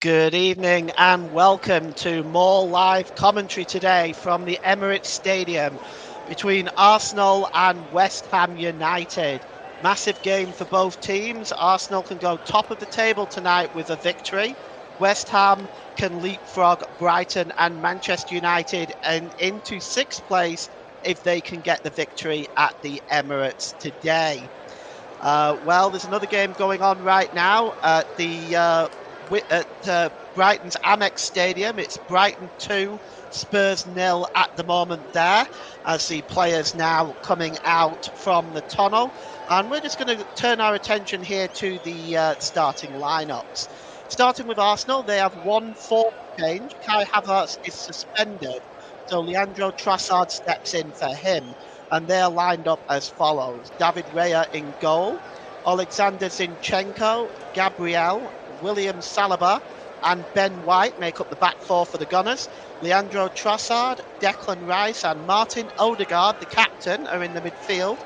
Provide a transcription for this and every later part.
Good evening and welcome to more live commentary today from the Emirates Stadium between Arsenal and West Ham United. Massive game for both teams. Arsenal can go top of the table tonight with a victory. West Ham can leapfrog Brighton and Manchester United and into sixth place if they can get the victory at the Emirates today. There's another game going on right now at Brighton's Amex Stadium. It's Brighton 2, Spurs 0 at the moment there, as the players now coming out from the tunnel. And we're just going to turn our attention here to the starting lineups. Starting with Arsenal, they have one forward change. Kai Havertz is suspended, so Leandro Trossard steps in for him. And they're lined up as follows: David Raya in goal, Alexander Zinchenko, Gabriel, William Saliba, and Ben White make up the back four for the Gunners. Leandro Trossard, Declan Rice, and Martin Odegaard, the captain, are in the midfield,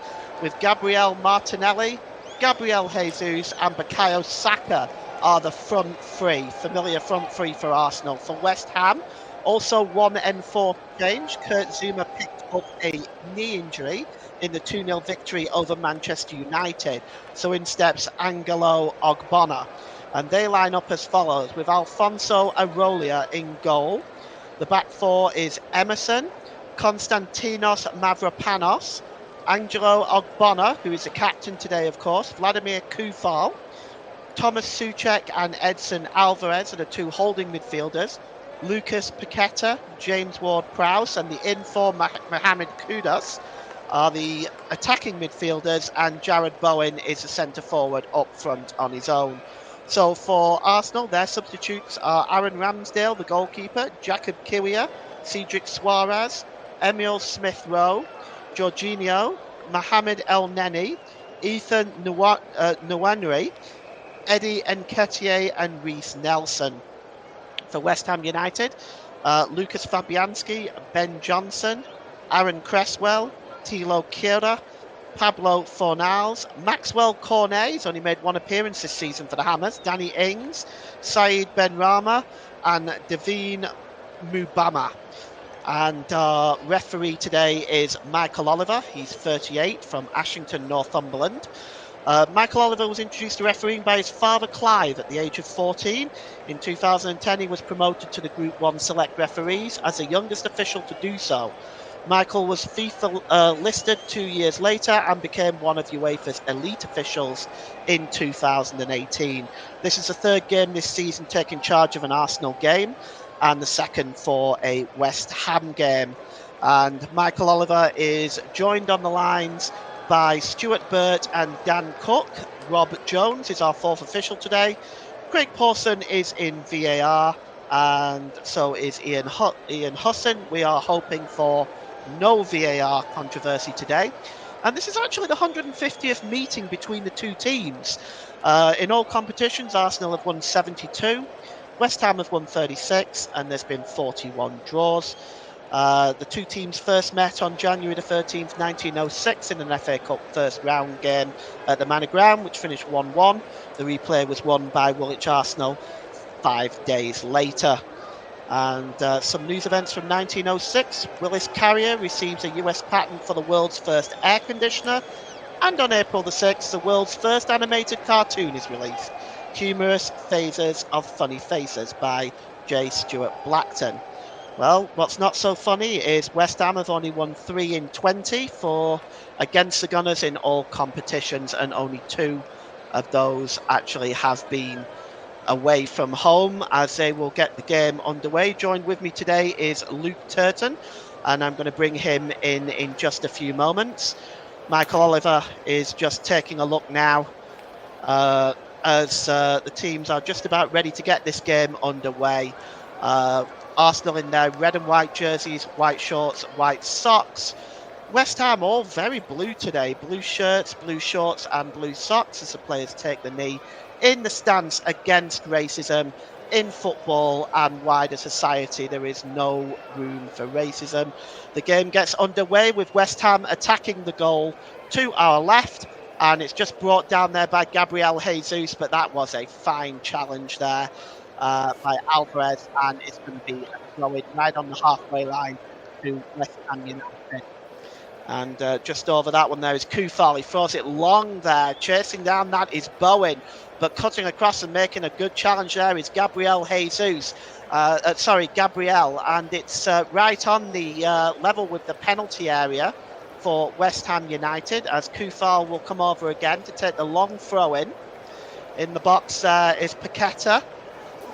with Gabriel Martinelli, Gabriel Jesus, and Bukayo Saka are the front three, familiar front three for Arsenal. For West Ham, also one N4 change. Kurt Zouma picked up a knee injury in the 2-0 victory over Manchester United. So in steps Angelo Ogbonna. And they line up as follows, with Alfonso Arolia in goal. The back four is Emerson, Konstantinos Mavropanos, Angelo Ogbonna, who is the captain today, of course, Vladimir Kufal, Thomas Souček and Edson Alvarez are the two holding midfielders. Lucas Paqueta, James Ward-Prowse, and the in-form Mohamed Kudus are the attacking midfielders, and Jared Bowen is the centre forward up front on his own. So for Arsenal, their substitutes are Aaron Ramsdale, the goalkeeper, Jacob Kiwior, Cedric Suarez, Emil Smith-Rowe, Jorginho, Mohamed El Neni, Ethan Nwaneri, Eddie Nketiah, and Reece Nelson. For West Ham United, Lucas Fabianski, Ben Johnson, Aaron Cresswell, Thilo Kehrer, Pablo Fornals, Maxwell Cornet, he's only made one appearance this season for the Hammers, Danny Ings, Saeed Benrahma, and Davine Mubama. And referee today is Michael Oliver. He's 38 from Ashington, Northumberland. Michael Oliver was introduced to refereeing by his father Clive at the age of 14. In 2010, he was promoted to the Group 1 Select Referees as the youngest official to do so. Michael was FIFA listed 2 years later and became one of UEFA's elite officials in 2018. This is the third game this season taking charge of an Arsenal game, and the second for a West Ham game. And Michael Oliver is joined on the lines by Stuart Burt and Dan Cook. Rob Jones is our fourth official today. Craig Pawson is in VAR, and so is Ian Husson. We are hoping for no VAR controversy today. And this is actually the 150th meeting between the two teams. In all competitions, Arsenal have won 72, West Ham have won 36, and there's been 41 draws. The two teams first met on January the 13th, 1906 in an FA Cup first round game at the Manor Ground, which finished 1-1. The replay was won by Woolwich Arsenal 5 days later. And some news events from 1906. Willis Carrier receives a US patent for the world's first air conditioner. And on April the 6th, the world's first animated cartoon is released, Humorous Phases of Funny Faces by J. Stuart Blackton. Well, what's not so funny is West Ham have only won 3 in 20 against the Gunners in all competitions, and only 2 of those actually have been away from home, as they will get the game underway. Joined with me today is Luke Turton, and I'm going to bring him in just a few moments. Michael Oliver is just taking a look now as the teams are just about ready to get this game underway. Arsenal in their red and white jerseys, white shorts, white socks. West Ham all very blue today. Blue shirts, blue shorts and blue socks as the players take the knee in the stance against racism in football and wider society. There is no room for racism. The game gets underway with West Ham attacking the goal to our left, and it's just brought down there by Gabriel Jesus, but that was a fine challenge there. by Alvarez, and it's going to be a throw-in right on the halfway line to West Ham United. And just over that one there is Kufal. He throws it long there. Chasing down that is Bowen. But cutting across and making a good challenge there is Gabriel Jesus. Gabriel. And it's right on the level with the penalty area for West Ham United, as Kufal will come over again to take the long throw in. In the box is Paqueta.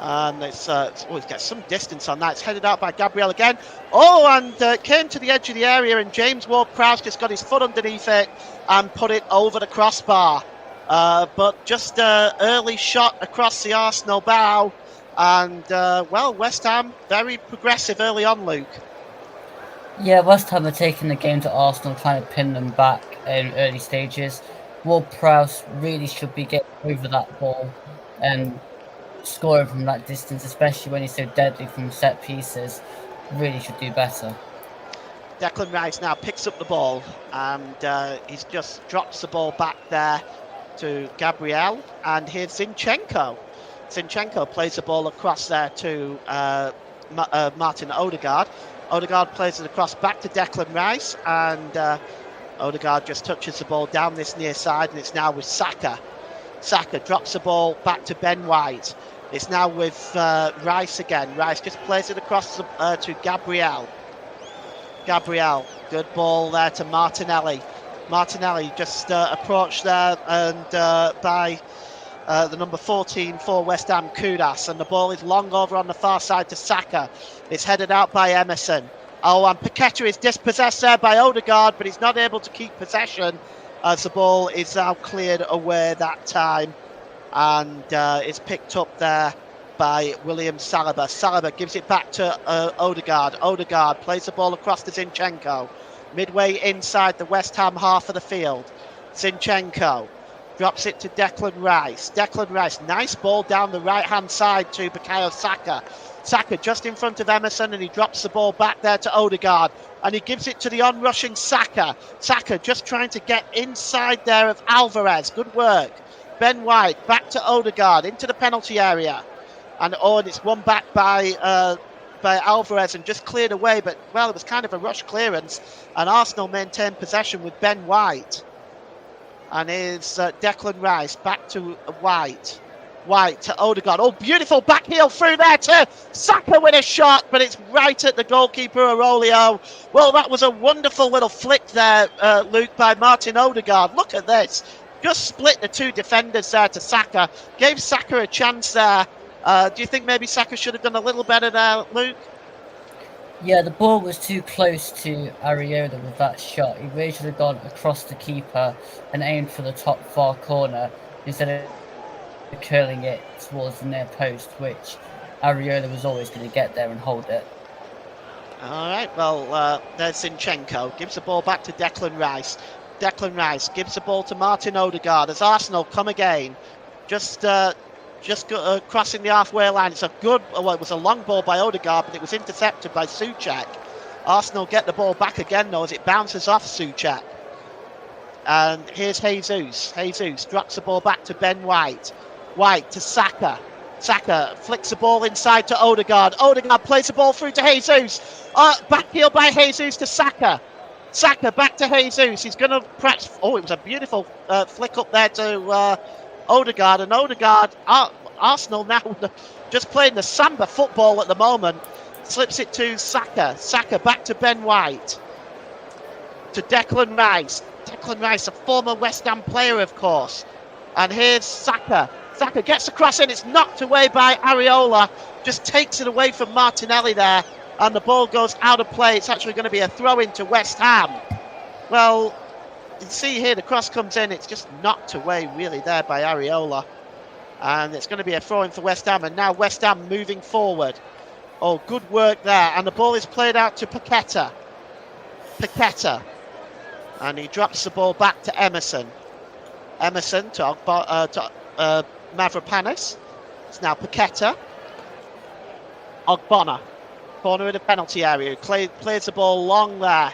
And it's got some distance on that. It's headed out by Gabriel again. Oh, and came to the edge of the area, and James Ward-Prowse just got his foot underneath it and put it over the crossbar. But just an early shot across the Arsenal bow. And, West Ham, very progressive early on, Luke. Yeah, West Ham are taking the game to Arsenal, trying to pin them back in early stages. Ward-Prowse really should be getting over that ball and scoring from that distance, especially when he's so deadly from set pieces. Really should do better. Declan Rice now picks up the ball, and he's just drops the ball back there to Gabriel, and here's Zinchenko. Zinchenko plays the ball across there to Martin Odegaard. Odegaard plays it across back to Declan Rice, and Odegaard just touches the ball down this near side, and it's now with Saka. Saka drops the ball back to Ben White. It's now with Rice again. Rice just plays it across to Gabriel. Gabriel, good ball there to Martinelli. Martinelli just approached there and by the number 14 for West Ham, Kudus, and the ball is long over on the far side to Saka. It's headed out by Emerson. Oh, and Paqueta is dispossessed there by Odegaard, but he's not able to keep possession as the ball is now cleared away that time, and it's picked up there by William Saliba. Saliba gives it back to Odegaard. Odegaard plays the ball across to Zinchenko. Midway inside the West Ham half of the field. Zinchenko drops it to Declan Rice. Declan Rice, nice ball down the right-hand side to Bukayo Saka. Saka just in front of Emerson, and he drops the ball back there to Odegaard, and he gives it to the onrushing Saka. Saka just trying to get inside there of Alvarez. Good work. Ben White back to Odegaard into the penalty area, and it's won back by Alvarez and just cleared away, but it was kind of a rush clearance, and Arsenal maintained possession with Ben White. And here's Declan Rice back to White. White to Odegaard. Oh, beautiful back heel through there to Saka with a shot, but it's right at the goalkeeper, Aurelio. Well, that was a wonderful little flick there, Luke, by Martin Odegaard. Look at this. Just split the two defenders there to Saka. Gave Saka a chance there. Do you think maybe Saka should have done a little better there, Luke? Yeah, the ball was too close to Areola with that shot. He really should have gone across the keeper and aimed for the top far corner instead of curling it towards the near post, which Areola was always going to get there and hold it. All right, there's Zinchenko. Gives the ball back to Declan Rice. Declan Rice gives the ball to Martin Odegaard as Arsenal come again. Just crossing the halfway line. It's it was a long ball by Odegaard, but it was intercepted by Souček. Arsenal get the ball back again, though, as it bounces off Souček. And here's Jesus. Jesus drops the ball back to Ben White. White to Saka. Saka flicks the ball inside to Odegaard. Odegaard plays the ball through to Jesus. Back heel by Jesus to Saka. Saka back to Jesus. He's going to perhaps... Oh, it was a beautiful flick up there to Odegaard. And Odegaard, Arsenal now just playing the Samba football at the moment. Slips it to Saka. Saka back to Ben White. To Declan Rice. Declan Rice, a former West Ham player, of course. And here's Saka. Saka gets across and it's knocked away by Areola. Just takes it away from Martinelli there. And the ball goes out of play. It's actually going to be a throw-in to West Ham. Well, you see here the cross comes in. It's just knocked away really there by Areola. And it's going to be a throw-in for West Ham. And now West Ham moving forward. Oh, good work there. And the ball is played out to Paqueta. Paqueta. And he drops the ball back to Emerson. Emerson to Mavropanos. It's now Paqueta. Ogbonna. Corner in the penalty area. Plays the ball long there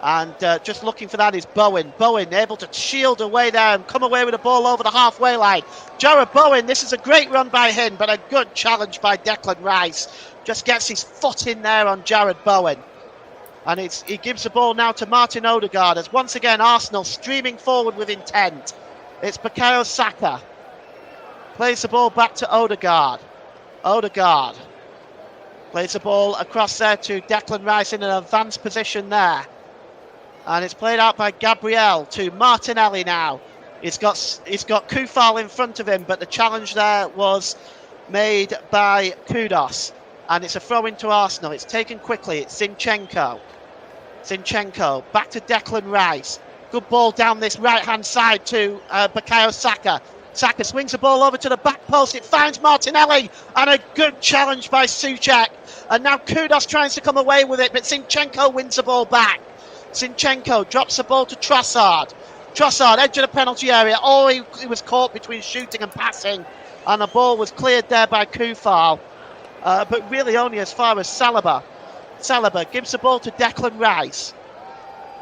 And just looking for that is Bowen. Bowen able to shield away there and come away with the ball over the halfway line. Jarrod Bowen, this is a great run by him, but a good challenge by Declan Rice. Just gets his foot in there on Jarrod Bowen. And he gives the ball now to Martin Odegaard as once again Arsenal streaming forward with intent. It's Bukayo Saka. Plays the ball back to Odegaard. Odegaard plays the ball across there to Declan Rice in an advanced position there. And it's played out by Gabriel to Martinelli now. He's got Kufal in front of him, but the challenge there was made by Kudos. And it's a throw into Arsenal. It's taken quickly. It's Zinchenko. Zinchenko back to Declan Rice. Good ball down this right-hand side to Bukayo Saka. Saka swings the ball over to the back post. It finds Martinelli. And a good challenge by Souček. And now Kudos tries to come away with it, but Zinchenko wins the ball back. Zinchenko drops the ball to Trossard. Trossard, edge of the penalty area. Oh, he was caught between shooting and passing. And the ball was cleared there by Kufal. But really only as far as Saliba. Saliba gives the ball to Declan Rice.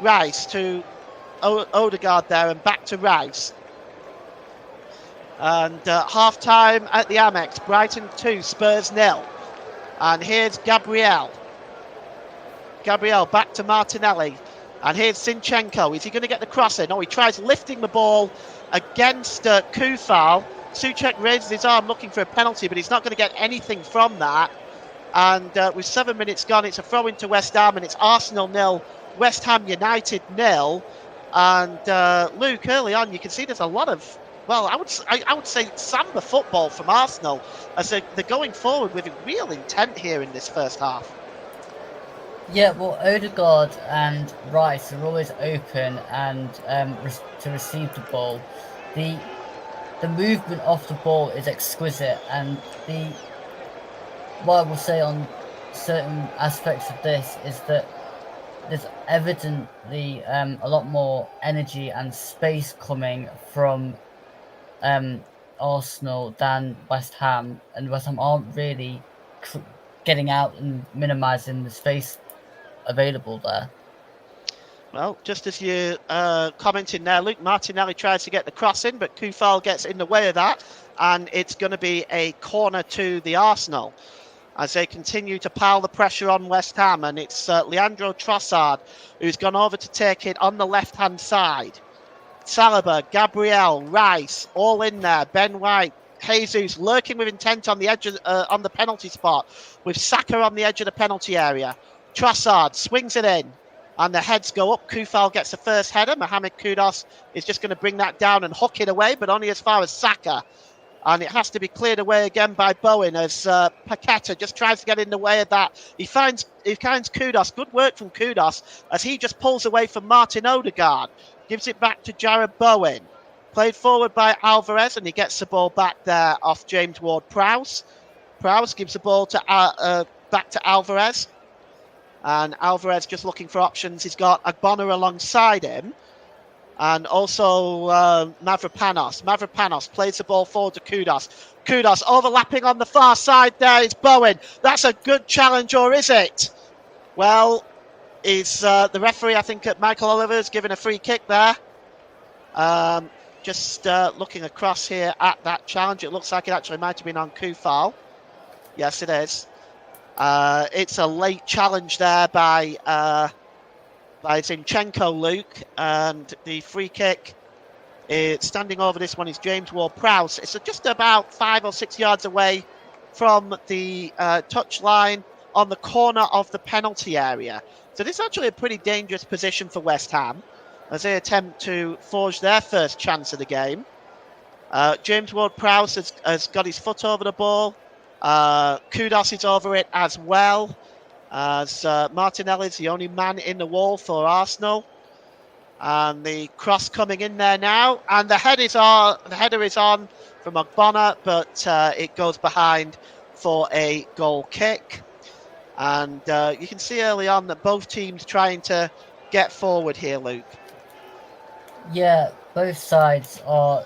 Rice to Odegaard there and back to Rice. And half time at the Amex. Brighton 2, Spurs 0. And here's Gabriel. Gabriel back to Martinelli. And here's Zinchenko. Is he going to get the cross in? Oh, he tries lifting the ball against Kufal. Souček raises his arm looking for a penalty, but he's not going to get anything from that. And with 7 minutes gone, it's a throw into West Ham, and it's Arsenal 0, West Ham United 0. And Luke, early on, you can see there's a lot of, well, I would say samba football from Arsenal as they're going forward with real intent here in this first half. Yeah, well, Odegaard and Rice are always open and to receive the ball. The movement off the ball is exquisite, and what I will say on certain aspects of this is that there's evidently a lot more energy and space coming from Arsenal than West Ham, and West Ham aren't really getting out and minimising the space available there. Well, just as you commented there, Luke, Martinelli tries to get the cross in, but Kufal gets in the way of that, and it's going to be a corner to the Arsenal as they continue to pile the pressure on West Ham, and it's Leandro Trossard who's gone over to take it on the left-hand side. Saliba, Gabriel, Rice, all in there. Ben White, Jesus lurking with intent on the edge of, on the penalty spot, with Saka on the edge of the penalty area. Trossard swings it in, and the heads go up. Kufal gets the first header. Mohamed Kudus is just going to bring that down and hook it away, but only as far as Saka. And it has to be cleared away again by Bowen as Paqueta just tries to get in the way of that. He finds Kudus. Good work from Kudus as he just pulls away from Martin Odegaard. Gives it back to Jarrod Bowen. Played forward by Alvarez, and he gets the ball back there off James Ward-Prowse. Prowse gives the ball to back to Alvarez. And Alvarez just looking for options. He's got Agbona alongside him. And also Mavropanos. Mavropanos plays the ball forward to Kudus. Kudus overlapping on the far side there is Bowen. That's a good challenge, or is it? Well, is the referee, I think, at Michael Oliver's given a free kick there. Just looking across here at that challenge, it looks like it actually might have been on Kufal. Yes, it is. It's a late challenge there by Zinchenko, Luke, and the free kick standing over this one is James Ward-Prowse. It's just about 5 or 6 yards away from the touch line on the corner of the penalty area. So this is actually a pretty dangerous position for West Ham as they attempt to forge their first chance of the game. James Ward-Prowse has got his foot over the ball. Kudus is over it as well, as Martinelli is the only man in the wall for Arsenal. And the cross coming in there now, and the header is on from Ogbonna, but it goes behind for a goal kick. And you can see early on that both teams trying to get forward here, Luke. Yeah, both sides are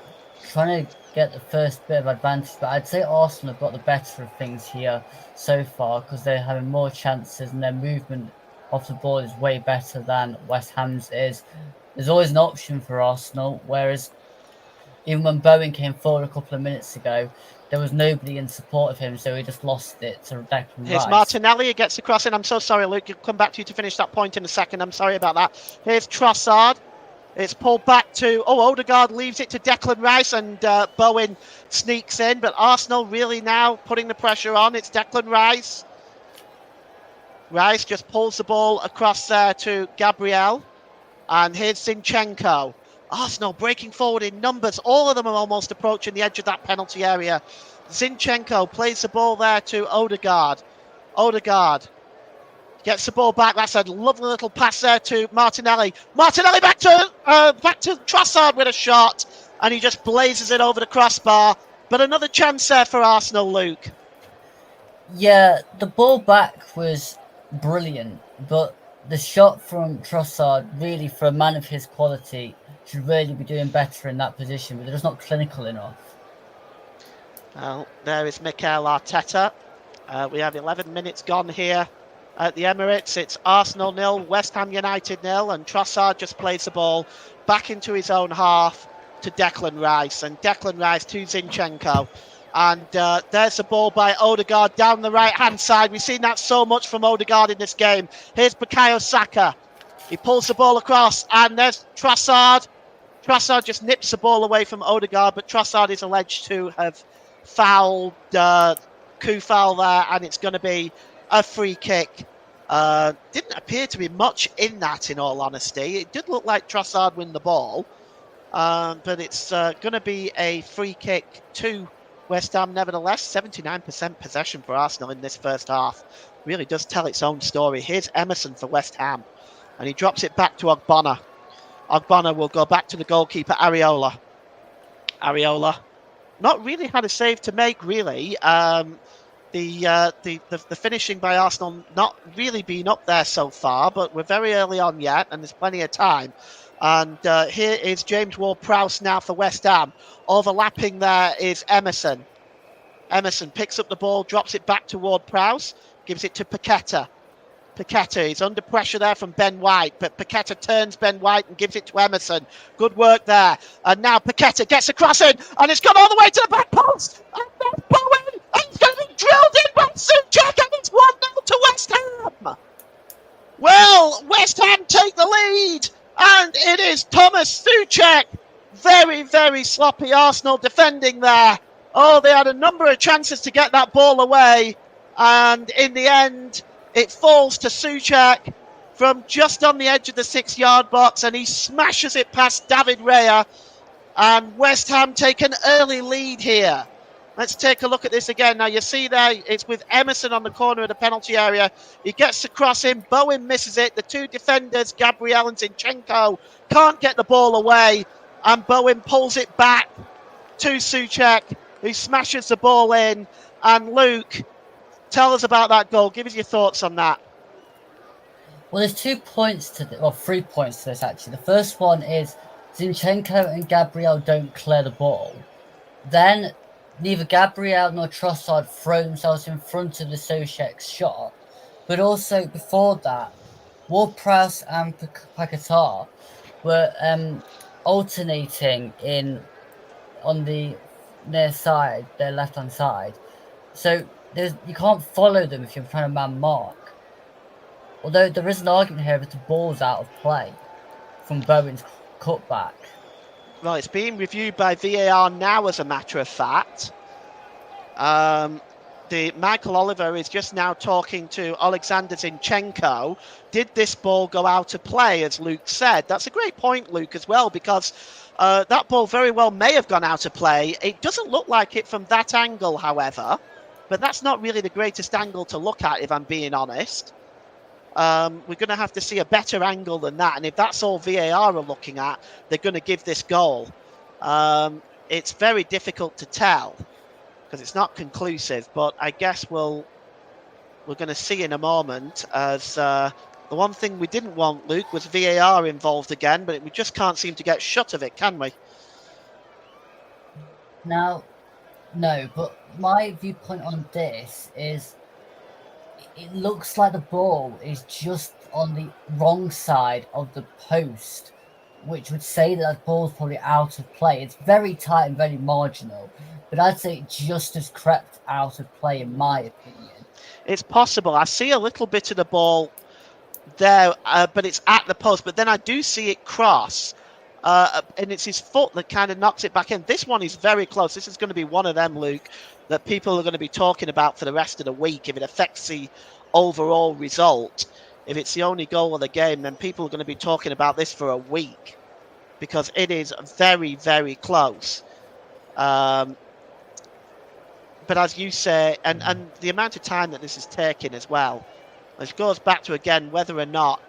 trying to get the first bit of advantage, but I'd say Arsenal have got the better of things here so far because they're having more chances and their movement off the ball is way better than West Ham's is. There's always an option for Arsenal, whereas even when Bowen came forward a couple of minutes ago, there was nobody in support of him, so he just lost it to Declan Here's Rice. Martinelli, he gets across in. I'm so sorry, Luke. I'll come back to you to finish that point in a second. I'm sorry about that. Here's Trossard. It's pulled back to... Odegaard leaves it to Declan Rice, and Bowen sneaks in. But Arsenal really now putting the pressure on. It's Declan Rice. Rice just pulls the ball across there to Gabriel. And here's Zinchenko. Arsenal breaking forward in numbers. All of them are almost approaching the edge of that penalty area. Zinchenko plays the ball there to Odegaard. Odegaard gets the ball back. That's a lovely little pass there to Martinelli. Martinelli back to Trossard with a shot, and he just blazes it over the crossbar. But another chance there for Arsenal, Luke. Yeah, the ball back was brilliant, but the shot from Trossard, really, for a man of his quality, should really be doing better in that position, but they're just not clinical enough. Well, there is Mikel Arteta. We have 11 minutes gone here at the Emirates. It's Arsenal 0, West Ham United 0, and Trossard just plays the ball back into his own half to Declan Rice, and Declan Rice to Zinchenko. And there's the ball by Odegaard down the right-hand side. We've seen that so much from Odegaard in this game. Here's Bukayo Saka. He pulls the ball across, and there's Trossard. Trossard just nips the ball away from Odegaard, but Trossard is alleged to have fouled, coup foul there, and it's going to be a free kick. Didn't appear to be much in that, in all honesty. It did look like Trossard win the ball, but it's going to be a free kick to West Ham nevertheless. 79% possession for Arsenal in this first half. Really does tell its own story. Here's Emerson for West Ham, and he drops it back to Ogbonna. Ogbonna will go back to the goalkeeper, Areola. Areola not really had a save to make, really. The finishing by Arsenal not really been up there so far, but we're very early on yet, and there's plenty of time. And here is James Ward-Prowse now for West Ham. Overlapping there is Emerson. Emerson picks up the ball, drops it back to Ward-Prowse, gives it to Paqueta. Paqueta is under pressure there from Ben White, but Paqueta turns Ben White and gives it to Emerson. Good work there. And now Paqueta gets across in, and it's gone all the way to the back post. And there's Bowen, and it's going to be drilled in by Souček, and it's 1-0 to West Ham. Well, West Ham take the lead, and it is Thomas Souček. Very, very sloppy Arsenal defending there. Oh, they had a number of chances to get that ball away, and in the end, it falls to Souček from just on the edge of the 6-yard box, and he smashes it past David Raya, and West Ham take an early lead here. Let's take a look at this again. Now, you see there, it's with Emerson on the corner of the penalty area. He gets to cross in. Bowen misses it. The two defenders, Gabriel and Zinchenko, can't get the ball away, and Bowen pulls it back to Souček, who smashes the ball in. And Luke, tell us about that goal. Give us your thoughts on that. Well, there's 2 points to this, well, 3 points to this, actually. The first one is Zinchenko and Gabriel don't clear the ball. Then neither Gabriel nor Trossard throw themselves in front of the Souček's shot. But also, before that, Ward-Prowse and Paqueta were alternating on the near side, their left-hand side. So you can't follow them if you're trying to man mark. Although there is an argument here that the ball's out of play from Bowen's cutback. Well, it's being reviewed by VAR now, as a matter of fact. Michael Oliver is just now talking to Alexander Zinchenko. Did this ball go out of play, as Luke said? That's a great point, Luke, as well, because that ball very well may have gone out of play. It doesn't look like it from that angle, however. But that's not really the greatest angle to look at, if I'm being honest. We're going to have to see a better angle than that. And if that's all VAR are looking at, they're going to give this goal. It's very difficult to tell because it's not conclusive. But I guess we're going to see in a moment, as the one thing we didn't want, Luke, was VAR involved again. But we just can't seem to get shut of it, can we? Now, no, but my viewpoint on this is it looks like the ball is just on the wrong side of the post, which would say that the ball's probably out of play. It's very tight and very marginal, but I'd say it just has crept out of play in my opinion. It's possible. I see a little bit of the ball there, but it's at the post. But then I do see it cross, and it's his foot that kind of knocks it back in. This one is very close. This is going to be one of them, Luke, that people are going to be talking about for the rest of the week. If it affects the overall result, if it's the only goal of the game, then people are going to be talking about this for a week because it is very, very close. But as you say, and the amount of time that this is taking as well, which goes back to, again, whether or not,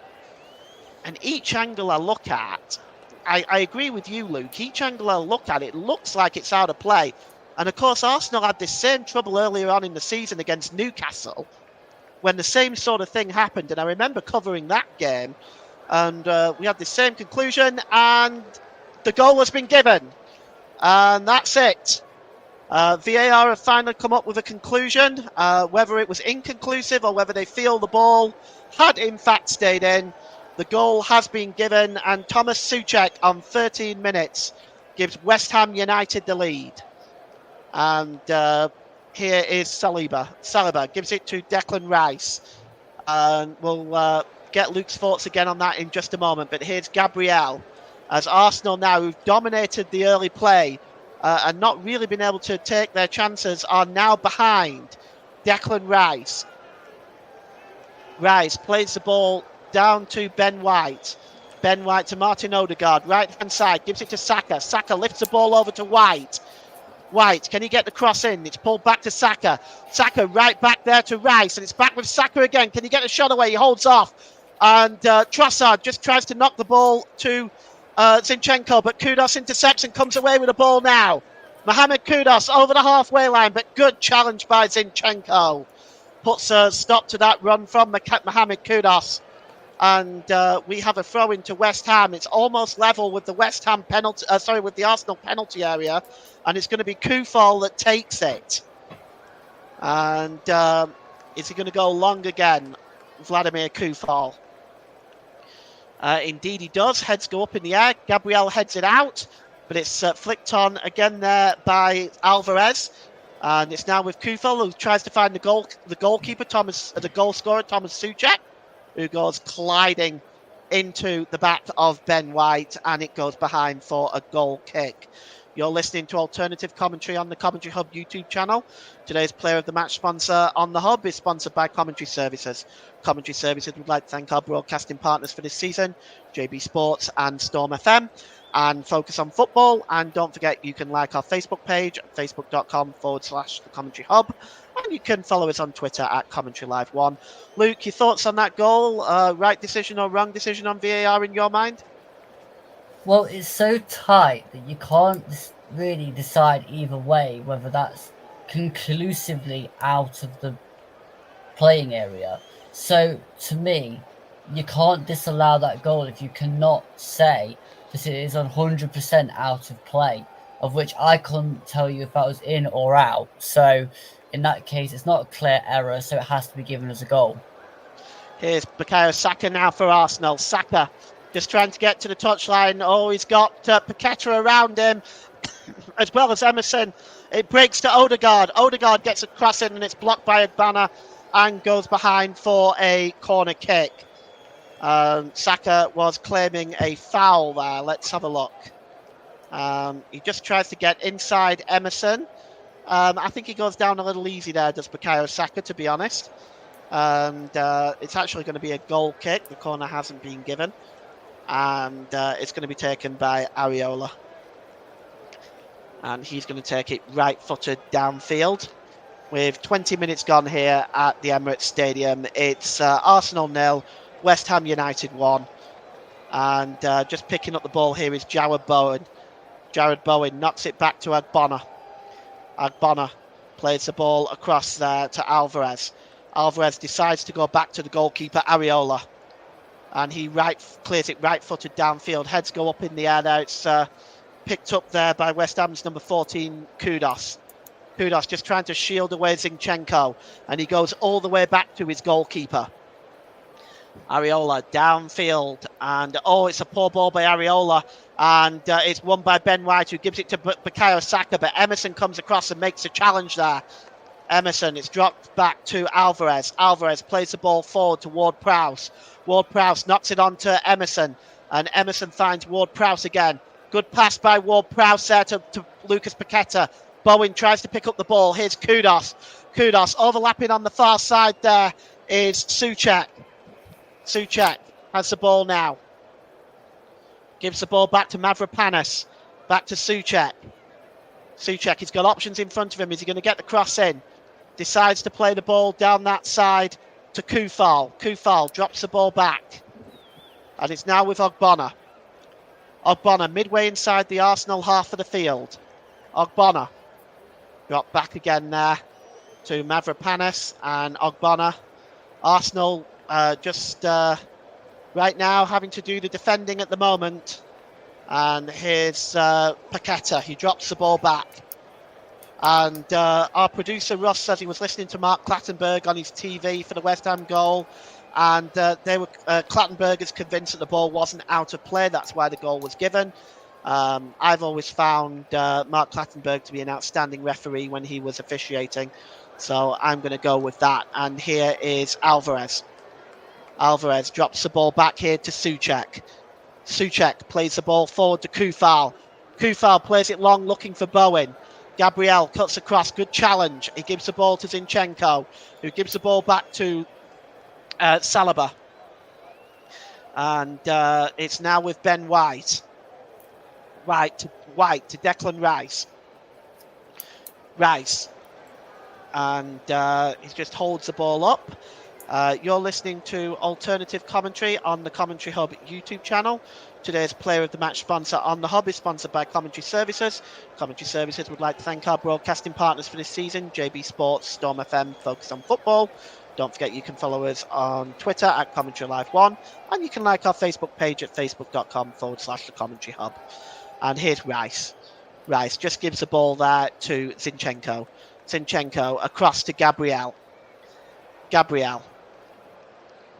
and each angle I look at, I agree with you, Luke, each angle I look at, it looks like it's out of play. And of course, Arsenal had this same trouble earlier on in the season against Newcastle when the same sort of thing happened. And I remember covering that game, and we had the same conclusion, and the goal has been given. And that's it. VAR have finally come up with a conclusion, whether it was inconclusive or whether they feel the ball had in fact stayed in. The goal has been given, and Thomas Souček on 13 minutes gives West Ham United the lead. And here is Saliba. Saliba gives it to Declan Rice. And we'll get Luke's thoughts again on that in just a moment. But here's Gabriel, as Arsenal now, who've dominated the early play, and not really been able to take their chances, are now behind Declan Rice. Rice plays the ball down to Ben White. Ben White to Martin Odegaard, right-hand side, gives it to Saka. Saka lifts the ball over to White. White, can he get the cross in? It's pulled back to Saka. Saka right back there to Rice, and it's back with Saka again. Can he get a shot away? He holds off. And Trossard just tries to knock the ball to Zinchenko, but Kudus intercepts and comes away with the ball now. Mohamed Kudus over the halfway line, but good challenge by Zinchenko. Puts a stop to that run from Mohamed Kudus. And we have a throw into West Ham. It's almost level with the West Ham penalty. With the Arsenal penalty area, and it's going to be Kufal that takes it. And is he going to go long again, Vladimir Kufal? Indeed, he does. Heads go up in the air. Gabriel heads it out, but it's flicked on again there by Alvarez. And it's now with Kufal, who tries to find the goalkeeper, the goal scorer, Thomas Souček, who goes colliding into the back of Ben White, and it goes behind for a goal kick. You're listening to alternative commentary on the Commentary Hub YouTube channel. Today's Player of the Match sponsor on the Hub is sponsored by Commentary Services. Commentary Services would like to thank our broadcasting partners for this season, JB Sports and Storm FM, and focus on football. And don't forget, you can like our Facebook page, facebook.com/The Commentary Hub. And you can follow us on Twitter at Commentary Live 1. Luke, your thoughts on that goal? Right decision or wrong decision on VAR in your mind? Well, it's so tight that you can't really decide either way whether that's conclusively out of the playing area. So, to me, you can't disallow that goal if you cannot say that it is 100% out of play, of which I couldn't tell you if that was in or out. So, in that case, it's not a clear error, so it has to be given as a goal. Here's Bukayo Saka now for Arsenal. Saka just trying to get to the touchline. Oh, he's got Paqueta around him, as well as Emerson. It breaks to Odegaard. Odegaard gets a cross in, and it's blocked by Agbana and goes behind for a corner kick. Saka was claiming a foul there. Let's have a look. He just tries to get inside Emerson. I think he goes down a little easy there, does Bukayo Saka, to be honest. And it's actually going to be a goal kick. The corner hasn't been given. And it's going to be taken by Areola. And he's going to take it right-footed downfield. With 20 minutes gone here at the Emirates Stadium, it's Arsenal 0, West Ham United 1. And just picking up the ball here is Jarrod Bowen. Jarrod Bowen knocks it back to Agbana. Agbana plays the ball across there to Alvarez. Alvarez decides to go back to the goalkeeper, Areola. And he clears it right-footed downfield. Heads go up in the air there. It's picked up there by West Ham's number 14, Kudus. Kudos just trying to shield away Zinchenko, and he goes all the way back to his goalkeeper. Areola downfield, and it's a poor ball by Areola, and it's won by Ben White, who gives it to Bukayo Saka, but Emerson comes across and makes a challenge there. Emerson, it's dropped back to Alvarez. Alvarez plays the ball forward to Ward-Prowse. Ward-Prowse knocks it on to Emerson, and Emerson finds Ward-Prowse again. Good pass by Ward-Prowse there to Lucas Paqueta. Bowen tries to pick up the ball. Here's Kudos. Kudos overlapping on the far side there is Souček. Souček has the ball now. Gives the ball back to Mavropanos. Back to Souček. Souček, he's got options in front of him. Is he going to get the cross in? Decides to play the ball down that side to Koufal. Koufal drops the ball back. And it's now with Ogbonna. Ogbonna midway inside the Arsenal half of the field. Ogbonna. Drop back again there to Mavropanos and Ogbonna. Arsenal just right now having to do the defending at the moment. And here's Paqueta. He drops the ball back. And our producer Ross says he was listening to Mark Clattenburg on his TV for the West Ham goal. And Clattenburg is convinced that the ball wasn't out of play. That's why the goal was given. I've always found Mark Clattenburg to be an outstanding referee when he was officiating. So I'm going to go with that. And here is Alvarez. Alvarez drops the ball back here to Souček. Souček plays the ball forward to Koufal. Koufal plays it long, looking for Bowen. Gabriel cuts across, good challenge. He gives the ball to Zinchenko, who gives the ball back to Saliba. And it's now with Ben White. White to Declan Rice. Rice. And he just holds the ball up. You're listening to Alternative Commentary on the Commentary Hub YouTube channel. Today's Player of the Match sponsor on the Hub is sponsored by Commentary Services. Commentary Services would like to thank our broadcasting partners for this season, JB Sports, Storm FM, Focus on Football. Don't forget you can follow us on Twitter at Commentary Live 1, and you can like our Facebook page at facebook.com/The Commentary Hub. And here's Rice. Rice just gives the ball there to Zinchenko. Zinchenko across to Gabriel. Gabriel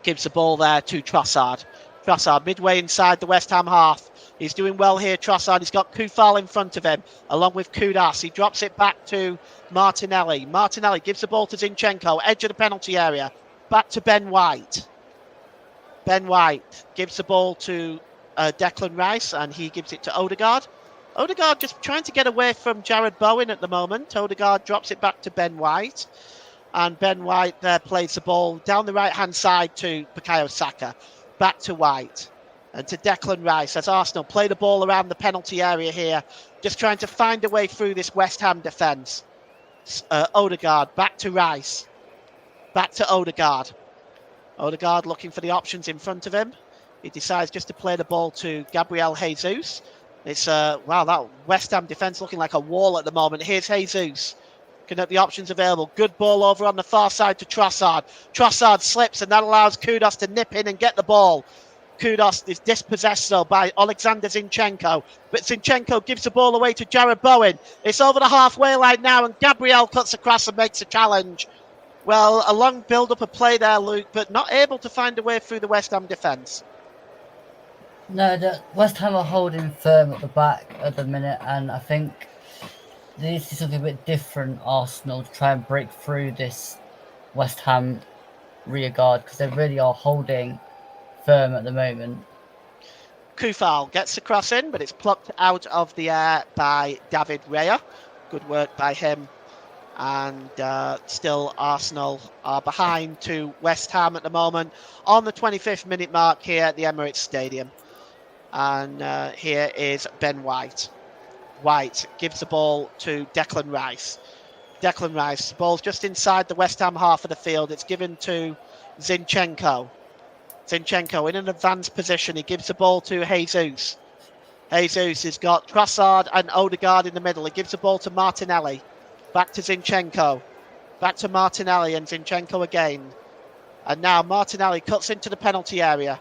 gives the ball there to Trossard. Trossard midway inside the West Ham half. He's doing well here, Trossard. He's got Koufal in front of him, along with Kudas. He drops it back to Martinelli. Martinelli gives the ball to Zinchenko, edge of the penalty area. Back to Ben White. Ben White gives the ball to Declan Rice, and he gives it to Odegaard. Odegaard just trying to get away from Jared Bowen at the moment. Odegaard drops it back to Ben White. And Ben White there plays the ball down the right-hand side to Bukayo Saka. Back to White and to Declan Rice as Arsenal play the ball around the penalty area here, just trying to find a way through this West Ham defence. Odegaard back to Rice. Back to Odegaard. Odegaard looking for the options in front of him. He decides just to play the ball to Gabriel Jesus. It's wow, that West Ham defence looking like a wall at the moment. Here's Jesus. Looking at the options available. Good ball over on the far side to Trossard. Trossard slips, and that allows Kudos to nip in and get the ball. Kudos is dispossessed though by Alexander Zinchenko. But Zinchenko gives the ball away to Jared Bowen. It's over the halfway line now, and Gabriel cuts across and makes a challenge. Well, a long build-up of play there, Luke, but not able to find a way through the West Ham defence. No, the West Ham are holding firm at the back at the minute, and I think they need to do something a bit different, Arsenal, to try and break through this West Ham rear guard, because they really are holding firm at the moment. Koufal gets the cross in, but it's plucked out of the air by David Raya. Good work by him. And still Arsenal are behind to West Ham at the moment on the 25th minute mark here at the Emirates Stadium. And here is Ben White. White gives the ball to Declan Rice. Declan Rice, the ball's just inside the West Ham half of the field. It's given to Zinchenko. Zinchenko in an advanced position. He gives the ball to Jesus. Jesus has got Trossard and Odegaard in the middle. He gives the ball to Martinelli. Back to Zinchenko. Back to Martinelli and Zinchenko again. And now Martinelli cuts into the penalty area.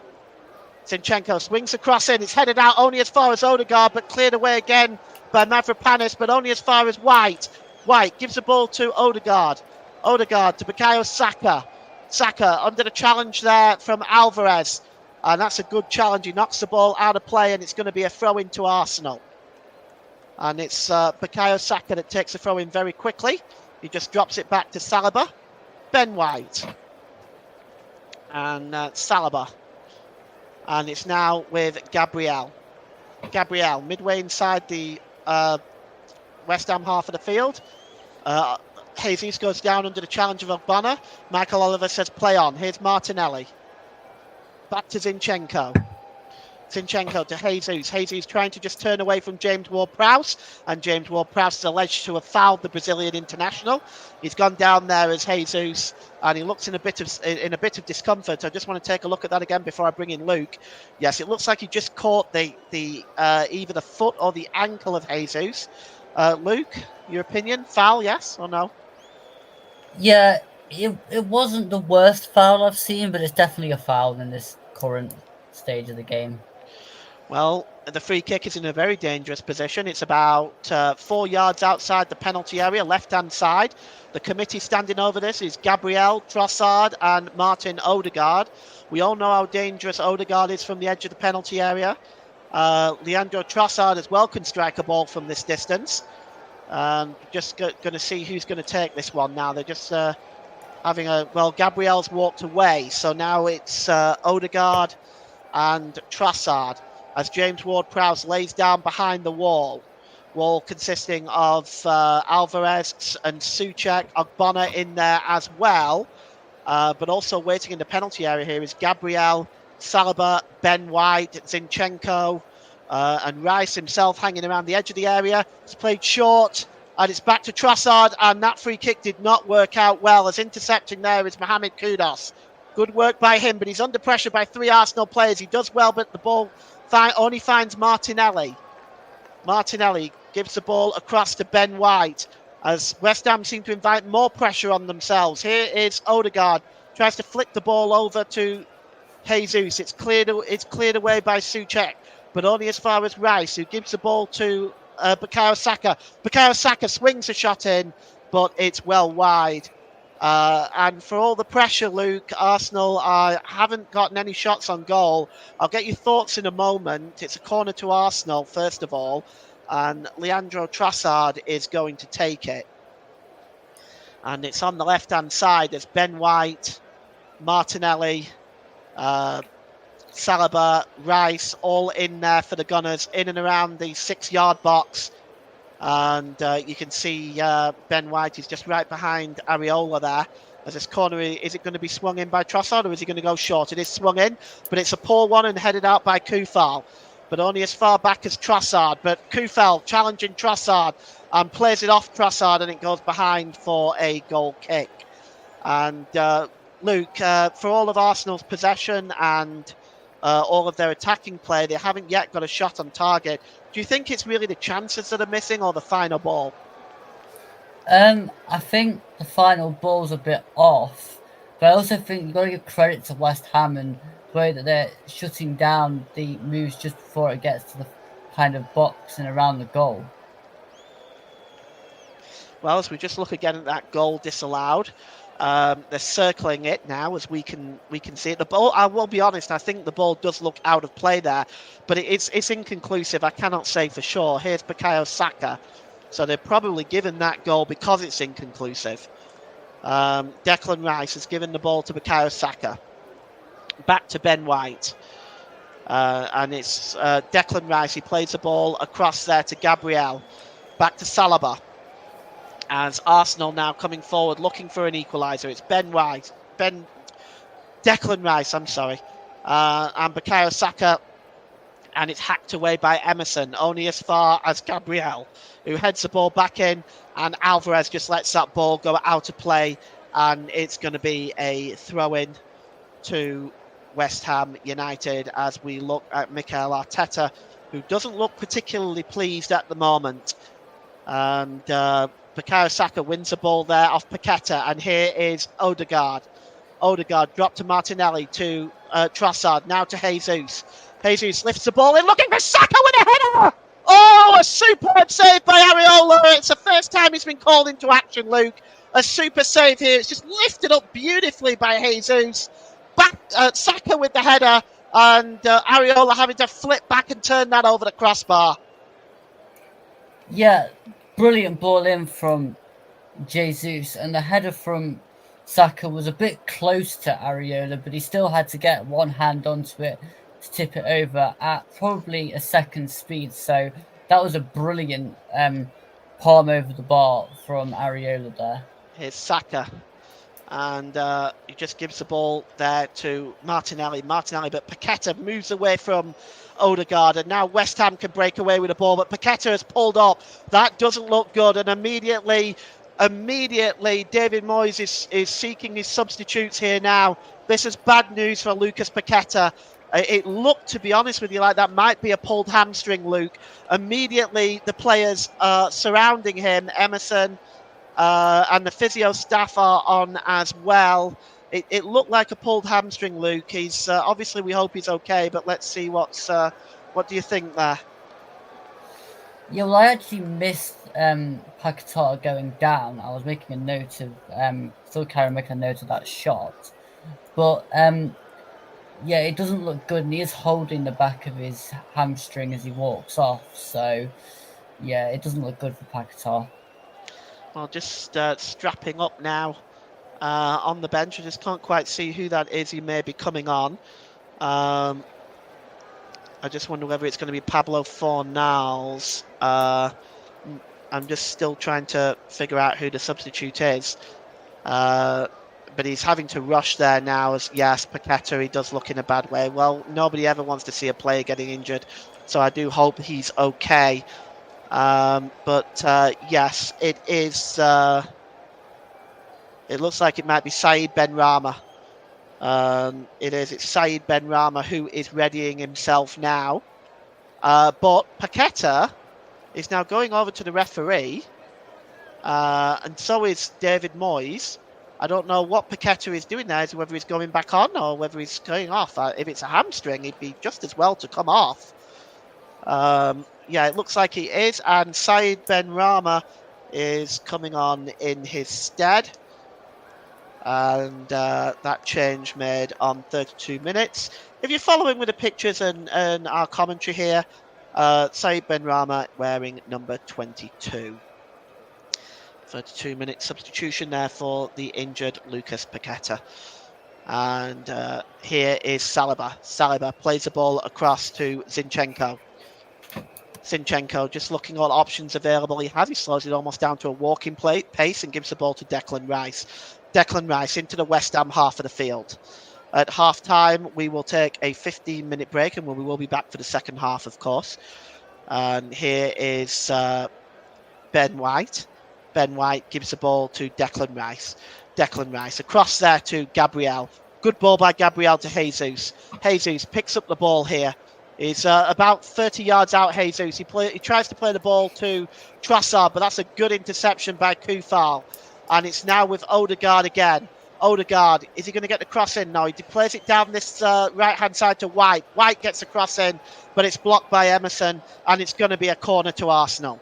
Zinchenko swings across in. It's headed out only as far as Odegaard, but cleared away again by Mavropanos, but only as far as White. White gives the ball to Odegaard. Odegaard to Bukayo Saka. Saka under the challenge there from Alvarez. And that's a good challenge. He knocks the ball out of play, and it's going to be a throw into Arsenal. And it's Bukayo Saka that takes the throw in very quickly. He just drops it back to Saliba. Ben White. And Saliba. And it's now with Gabriel. Gabriel, midway inside the West Ham half of the field. Jesus goes down under the challenge of Ogbonna. Michael Oliver says play on. Here's Martinelli. Back to Zinchenko. Zinchenko to Jesus. Jesus trying to just turn away from James Ward-Prowse, and James Ward-Prowse is alleged to have fouled the Brazilian international. He's gone down there as Jesus, and he looks in a bit of discomfort. I just want to take a look at that again before I bring in Luke. Yes, it looks like he just caught the either the foot or the ankle of Jesus. Luke, your opinion? Foul, yes or no? Yeah, it wasn't the worst foul I've seen, but it's definitely a foul in this current stage of the game. Well, the free kick is in a very dangerous position. It's about 4 yards outside the penalty area, left-hand side. The committee standing over this is Gabriel, Trossard and Martin Odegaard. We all know how dangerous Odegaard is from the edge of the penalty area. Leandro Trossard as well can strike a ball from this distance. Just going to see who's going to take this one now. They're just having a... Well, Gabriel's walked away, so now it's Odegaard and Trossard as James Ward-Prowse lays down behind the wall. Wall consisting of Alvarez and Souček, Ogbonna in there as well. But also waiting in the penalty area here is Gabriel, Saliba, Ben White, Zinchenko, and Rice himself hanging around the edge of the area. It's played short, and it's back to Trossard, and that free kick did not work out well, as intercepting there is Mohamed Kudus. Good work by him, but he's under pressure by 3 Arsenal players. He does well, but the ball only finds Martinelli. Martinelli gives the ball across to Ben White, as West Ham seem to invite more pressure on themselves. Here is Odegaard, tries to flick the ball over to Jesus. It's cleared away by Souček, but only as far as Rice, who gives the ball to Bukayo Saka. Bukayo Saka swings a shot in, but it's well wide. And for all the pressure, Luke, Arsenal haven't gotten any shots on goal. I'll get your thoughts in a moment. It's a corner to Arsenal, first of all, and Leandro Trossard is going to take it. And it's on the left-hand side. There's Ben White, Martinelli, Saliba, Rice, all in there for the Gunners, in and around the 6-yard box. And you can see Ben White is just right behind Areola there. As this corner, is it going to be swung in by Trossard, or is he going to go short? It is swung in, but it's a poor one and headed out by Kufal, but only as far back as Trossard. But Kufal challenging Trossard and plays it off Trossard, and it goes behind for a goal kick. And Luke, for all of Arsenal's possession and all of their attacking play, they haven't yet got a shot on target. Do you think it's really the chances that are missing, or the final ball? I think the final ball's a bit off, but I also think you've got to give credit to West Ham and the way that they're shutting down the moves just before it gets to the kind of box and around the goal. Well, as we just look again at that goal disallowed, they're circling it now as we can see it. The ball, I will be honest, I think the ball does look out of play there, but it's inconclusive. I cannot say for sure. Here's Bukayo Saka. So they're probably given that goal because it's inconclusive. Declan Rice has given the ball to Bukayo Saka. Back to Ben White. And it's Declan Rice. He plays the ball across there to Gabriel. Back to Saliba. As Arsenal now coming forward looking for an equaliser. It's Declan Rice, I'm sorry. And Bukayo Saka. And it's hacked away by Emerson, only as far as Gabriel, who heads the ball back in, and Alvarez just lets that ball go out of play, and it's going to be a throw-in to West Ham United as we look at Mikel Arteta, who doesn't look particularly pleased at the moment. And Bukayo Saka wins the ball there off Paqueta, and here is Odegaard. Odegaard dropped to Martinelli, to Trossard, now to Jesus. Jesus lifts the ball in, looking for Saka with a header! Oh, Oh, a superb save by Areola. It's the first time he's been called into action, Luke. A super save here. It's just lifted up beautifully by Jesus. Back, Saka with the header, and Areola having to flip back and turn that over the crossbar. Yeah, brilliant ball in from Jesus, and the header from Saka was a bit close to Areola, but he still had to get one hand onto it to tip it over at probably a second speed. So that was a brilliant palm over the bar from Areola there. Here's Saka. And he just gives the ball there to Martinelli, but Paqueta moves away from Odegaard, and now West Ham can break away with the ball, but Paqueta has pulled up. That doesn't look good, and immediately David Moyes is seeking his substitutes here now. This is bad news for Lucas Paqueta. It looked, to be honest with you, like that might be a pulled hamstring, Luke. Immediately the players surrounding him, Emerson, and the physio staff are on as well. It looked like a pulled hamstring, Luke. He's obviously, we hope he's okay, but let's see what do you think there? Yeah, well, I actually missed Paquetá going down. I was making a note of still carrying making a note of that shot, but yeah, it doesn't look good, and he is holding the back of his hamstring as he walks off. So yeah, it doesn't look good for Paquetá. Well, just strapping up now on the bench. I just can't quite see who that is. He may be coming on. I just wonder whether it's going to be Pablo Fornals. I'm just still trying to figure out who the substitute is. But he's having to rush there now. As yes, Paqueta, he does look in a bad way. Well, nobody ever wants to see a player getting injured, so I do hope he's okay. But yes, it is. It looks like it might be Said Benrahma. It is. It's Said Benrahma who is readying himself now. But Paqueta is now going over to the referee, and so is David Moyes. I don't know what Paqueta is doing there, whether he's going back on or whether he's going off. If it's a hamstring, he'd be just as well to come off. Yeah, it looks like he is, and Said Benrahma is coming on in his stead. And that change made on 32 minutes. If you're following with the pictures and our commentary here, Said Benrahma wearing number 22. 32-minute substitution there for the injured Lucas Paqueta. And here is Saliba. Saliba plays the ball across to Zinchenko. Zinchenko just looking at all options available he has. He slows it almost down to a walking pace and gives the ball to Declan Rice. Declan Rice into the West Ham half of the field. At half-time, we will take a 15-minute break, and we will be back for the second half, of course. And here is Ben White. Ben White gives the ball to Declan Rice. Declan Rice across there to Gabriel. Good ball by Gabriel to Jesus. Jesus picks up the ball here. He's about 30 yards out, Jesus. He tries to play the ball to Trossard, but that's a good interception by Koufal. And it's now with Odegaard again. Odegaard, is he going to get the cross in? No, he plays it down this right-hand side to White. White gets the cross in, but it's blocked by Emerson, and it's going to be a corner to Arsenal.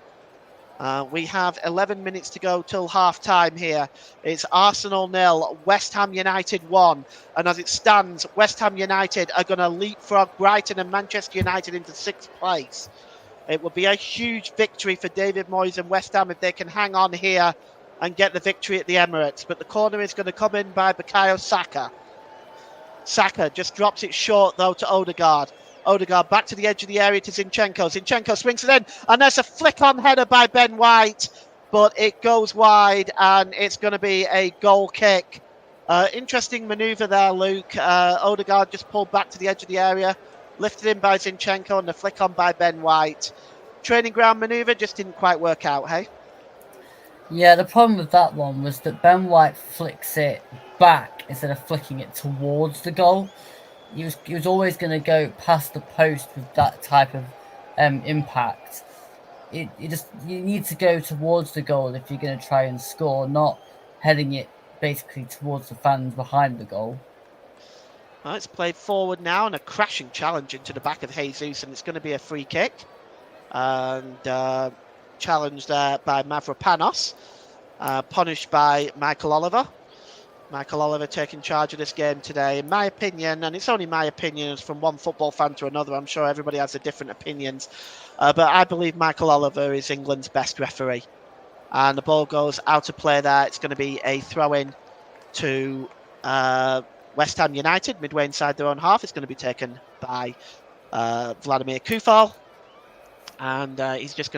We have 11 minutes to go till half-time here. It's Arsenal 0, West Ham United 1. And as it stands, West Ham United are going to leapfrog Brighton and Manchester United into 6th place. It will be a huge victory for David Moyes and West Ham if they can hang on here and get the victory at the Emirates. But the corner is going to come in by Bukayo Saka. Saka just drops it short, though, to Odegaard. Odegaard back to the edge of the area to Zinchenko. Zinchenko swings it in, and there's a flick-on header by Ben White, but it goes wide, and it's going to be a goal kick. Interesting manoeuvre there, Luke. Odegaard just pulled back to the edge of the area, lifted in by Zinchenko, and the flick-on by Ben White. Training ground manoeuvre just didn't quite work out, hey? Yeah, the problem with that one was that Ben White flicks it back instead of flicking it towards the goal. He was always going to go past the post with that type of impact. You need to go towards the goal if you're going to try and score, not heading it basically towards the fans behind the goal. Well, it's played forward now and a crashing challenge into the back of Jesus, and it's going to be a free kick. and challenged there by Mavropanos, punished by Michael Oliver. Michael Oliver taking charge of this game today. In my opinion, and it's only my opinion, it's from one football fan to another. I'm sure everybody has their different opinions. But I believe Michael Oliver is England's best referee. And the ball goes out of play there. It's going to be a throw-in to West Ham United, midway inside their own half. It's going to be taken by Vladimir Kufal. And he's just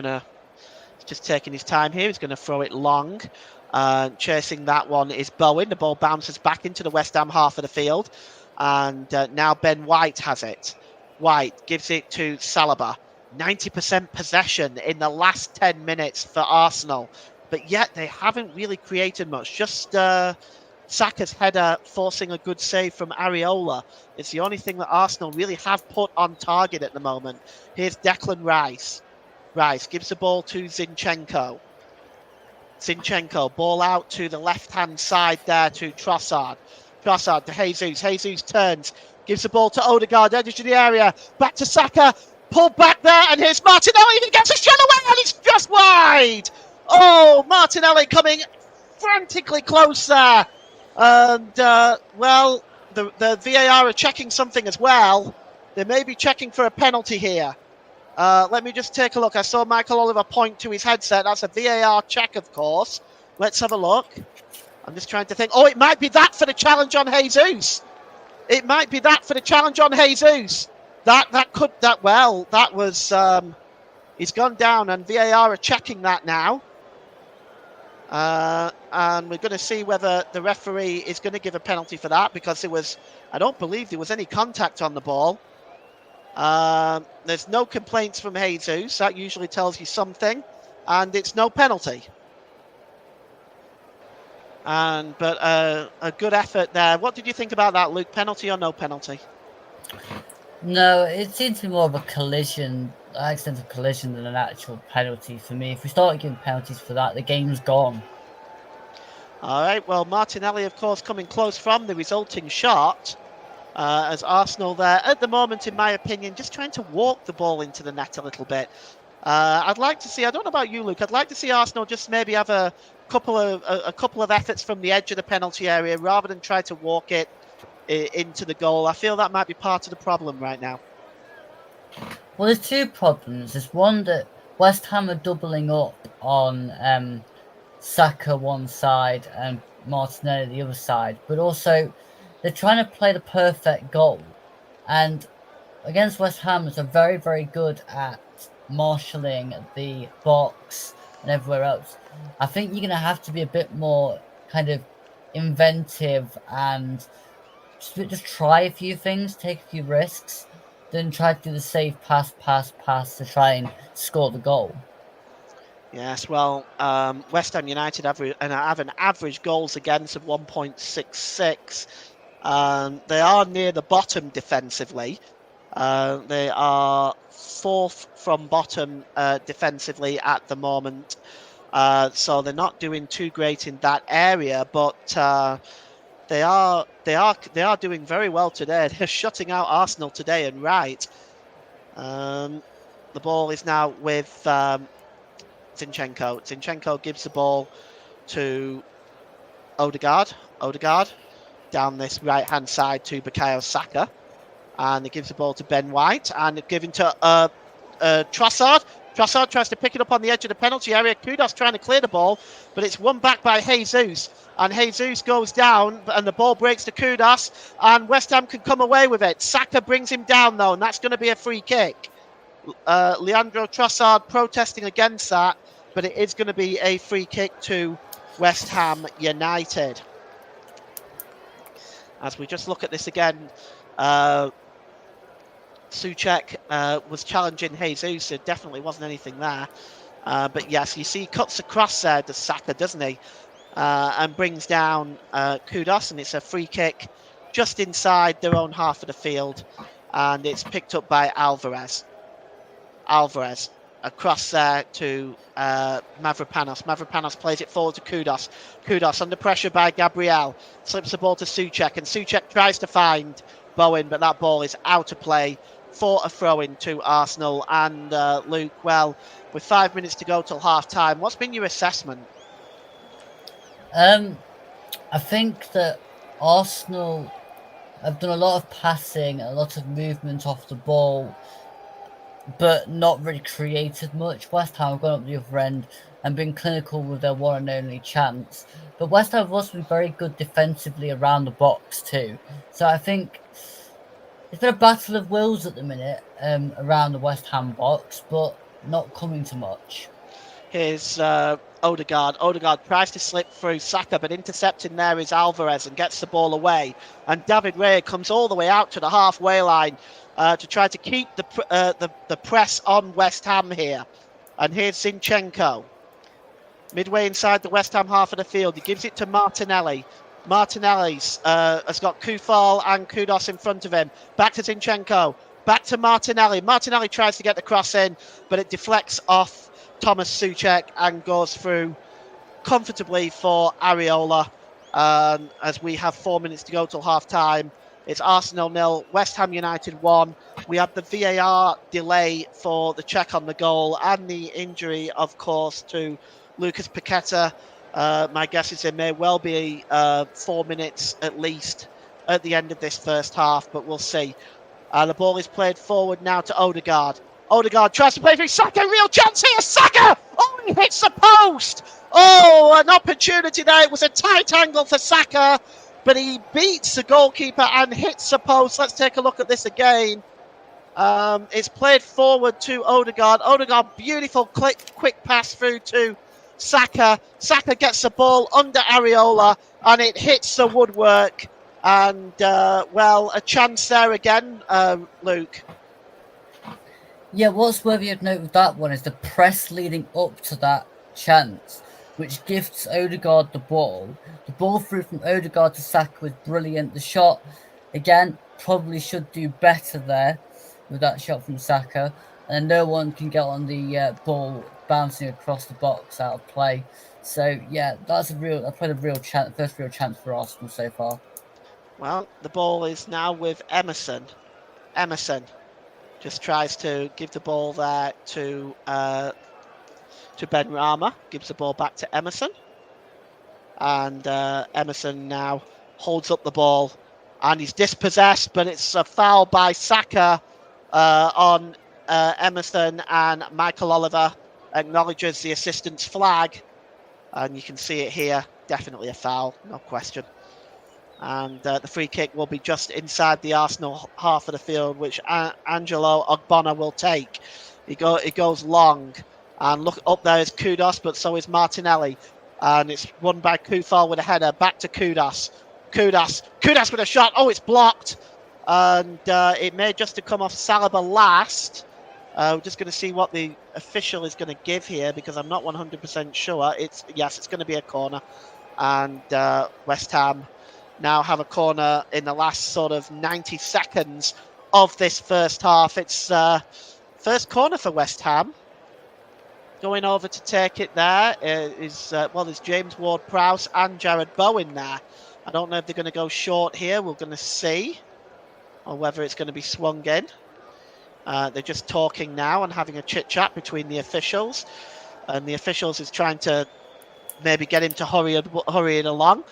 taking his time here. He's going to throw it long. Chasing that one is Bowen. The ball bounces back into the West Ham half of the field. And now Ben White has it. White gives it to Saliba. 90% possession in the last 10 minutes for Arsenal. But yet they haven't really created much. Just Saka's header forcing a good save from Areola. It's the only thing that Arsenal really have put on target at the moment. Here's Declan Rice. Rice gives the ball to Zinchenko. Zinchenko, ball out to the left-hand side there to Trossard. Trossard to Jesus. Jesus turns, gives the ball to Odegaard, edge of the area. Back to Saka, pulled back there, and here's Martinelli. He gets a shot away, and it's just wide. Oh, Martinelli coming frantically close there. And, well, the VAR are checking something as well. They may be checking for a penalty here. Let me just take a look. I saw Michael Oliver point to his headset. That's a VAR check, of course. Let's have a look. I'm just trying to think. Oh, it might be that for the challenge on Jesus. It might be that for the challenge on Jesus. That was... he's gone down, and VAR are checking that now. And we're going to see whether the referee is going to give a penalty for that, because I don't believe there was any contact on the ball. There's no complaints from Jesus. That usually tells you something. And it's no penalty. But a good effort there. What did you think about that, Luke? Penalty or no penalty? No, it seems to be more of a collision, an accidental collision, than an actual penalty for me. If we start giving penalties for that, the game's gone. All right, well, Martinelli, of course, coming close from the resulting shot. As Arsenal there, at the moment, in my opinion, just trying to walk the ball into the net a little bit. I'd like to see, I don't know about you, Luke, I'd like to see Arsenal just maybe have a couple of efforts from the edge of the penalty area rather than try to walk it into the goal. I feel that might be part of the problem right now. Well, there's two problems. There's one that West Ham are doubling up on Saka one side and Martinelli the other side, but also they're trying to play the perfect goal. And against West Ham, they're very, very good at marshalling the box and everywhere else. I think you're going to have to be a bit more kind of inventive and just try a few things, take a few risks, then try to do the safe pass to try and score the goal. Yes, well, West Ham United have an average goals against of 1.66. They are near the bottom defensively. They are fourth from bottom defensively at the moment. So they're not doing too great in that area, but they are doing very well today. They're shutting out Arsenal today and right. The ball is now with Zinchenko. Zinchenko gives the ball to Odegaard. Odegaard down this right-hand side to Bukayo Saka. And it gives the ball to Ben White. And it's given to Trossard. Trossard tries to pick it up on the edge of the penalty area. Kudus trying to clear the ball, but it's won back by Jesus. And Jesus goes down, and the ball breaks to Kudus. And West Ham can come away with it. Saka brings him down, though, and that's going to be a free kick. Leandro Trossard protesting against that, but it is going to be a free kick to West Ham United. As we just look at this again, Souček was challenging Jesus. There definitely wasn't anything there. But yes, you see he cuts across there to Saka, doesn't he? And brings down Kudus, and it's a free kick just inside their own half of the field. And it's picked up by Alvarez. Alvarez across there to Mavropanos. Mavropanos plays it forward to Kudus. Kudus under pressure by Gabriel. Slips the ball to Souček, and Souček tries to find Bowen, but that ball is out of play for a throw-in to Arsenal. And Luke, well, with 5 minutes to go till half-time, what's been your assessment? I think that Arsenal have done a lot of passing, a lot of movement off the ball, but not really created much. West Ham have gone up the other end and been clinical with their one and only chance. But West Ham have also been very good defensively around the box too. So I think it's been a battle of wills at the minute around the West Ham box, but not coming to much. Here's Odegaard. Odegaard tries to slip through Saka, but intercepting there is Alvarez and gets the ball away. And David Raya comes all the way out to the halfway line to try to keep the press on West Ham here. And here's Zinchenko. Midway inside the West Ham half of the field. He gives it to Martinelli. Martinelli's has got Kufal and Kudos in front of him. Back to Zinchenko. Back to Martinelli. Martinelli tries to get the cross in, but it deflects off Thomas Souček and goes through comfortably for Areola. As we have 4 minutes to go till half time, it's Arsenal 0, West Ham United 1. We have the VAR delay for the check on the goal and the injury, of course, to Lucas Paqueta. My guess is there may well be 4 minutes at least at the end of this first half, but we'll see. The ball is played forward now to Odegaard. Odegaard tries to play through Saka. Real chance here. Saka! Oh, he hits the post. Oh, an opportunity there. It was a tight angle for Saka, but he beats the goalkeeper and hits the post. Let's take a look at this again. It's played forward to Odegaard. Odegaard, beautiful quick pass through to Saka. Saka gets the ball under Areola and it hits the woodwork. And, well, a chance there again, Luke. Yeah, what's worthy of note with that one is the press leading up to that chance, which gifts Odegaard the ball. The ball through from Odegaard to Saka was brilliant. The shot, again, probably should do better there with that shot from Saka. And no one can get on the ball bouncing across the box out of play. So, yeah, that's probably a real chance, first real chance for Arsenal so far. Well, the ball is now with Emerson. Emerson just tries to give the ball there to Benrahma. Gives the ball back to Emerson. And Emerson now holds up the ball. And he's dispossessed, but it's a foul by Saka on Emerson. And Michael Oliver acknowledges the assistant's flag. And you can see it here. Definitely a foul, no question. And the free kick will be just inside the Arsenal half of the field, which Angelo Ogbonna will take. It goes long. And look, up there is Kudos, but so is Martinelli. And it's won by Kufal with a header. Back to Kudos. Kudos with a shot. Oh, it's blocked. And it may just have come off Saliba last. We're just going to see what the official is going to give here, because I'm not 100% sure. It's going to be a corner. And West Ham now have a corner in the last sort of 90 seconds of this first half. It's first corner for West Ham. Going over to take it there is there's James Ward-Prowse and Jared Bowen there. I don't know if they're going to go short here. We're going to see, or whether it's going to be swung in. They're just talking now and having a chit-chat between the officials. And the officials is trying to maybe get him to hurry it along.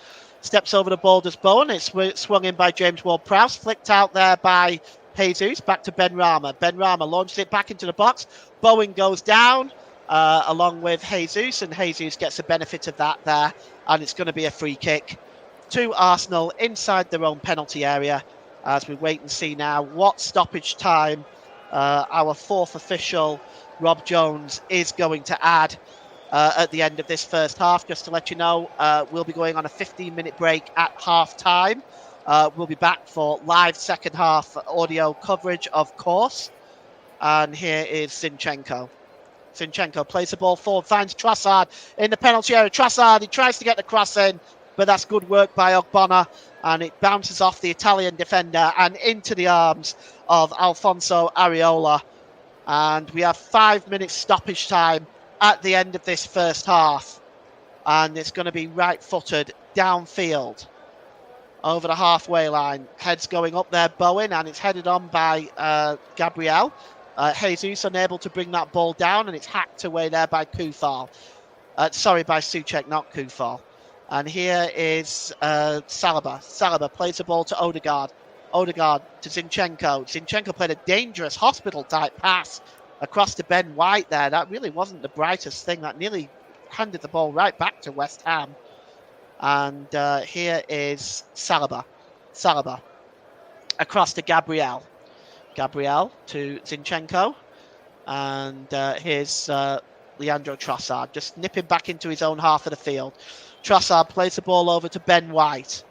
Steps over the ball, does Bowen. It's swung in by James Ward-Prowse. Flicked out there by Jesus. Back to Benrahma. Benrahma launches it back into the box. Bowen goes down along with Jesus. And Jesus gets the benefit of that there. And it's going to be a free kick to Arsenal inside their own penalty area. As we wait and see now what stoppage time our fourth official, Rob Jones, is going to add at the end of this first half. Just to let you know, we'll be going on a 15-minute break at half time. We'll be back for live second half audio coverage, of course. And here is Zinchenko. Zinchenko plays the ball forward, finds Trossard in the penalty area. Trossard, he tries to get the cross in, but that's good work by Ogbonna. And it bounces off the Italian defender and into the arms of Alfonso Areola. And we have 5 minutes stoppage time at the end of this first half. And it's going to be right-footed downfield. over the halfway line. Heads going up there, Bowen, and it's headed on by Gabriel. Jesus unable to bring that ball down, and it's hacked away there by Kufal. By Souček, not Kufal. And here is Saliba. Saliba plays the ball to Odegaard. Odegaard to Zinchenko. Zinchenko played a dangerous hospital-type pass across to Ben White there. That really wasn't the brightest thing. That nearly handed the ball right back to West Ham. And here is Saliba. Saliba across to Gabriel. Gabriel to Zinchenko. And here's Leandro Trossard just nipping back into his own half of the field. Trossard plays the ball over to Ben White.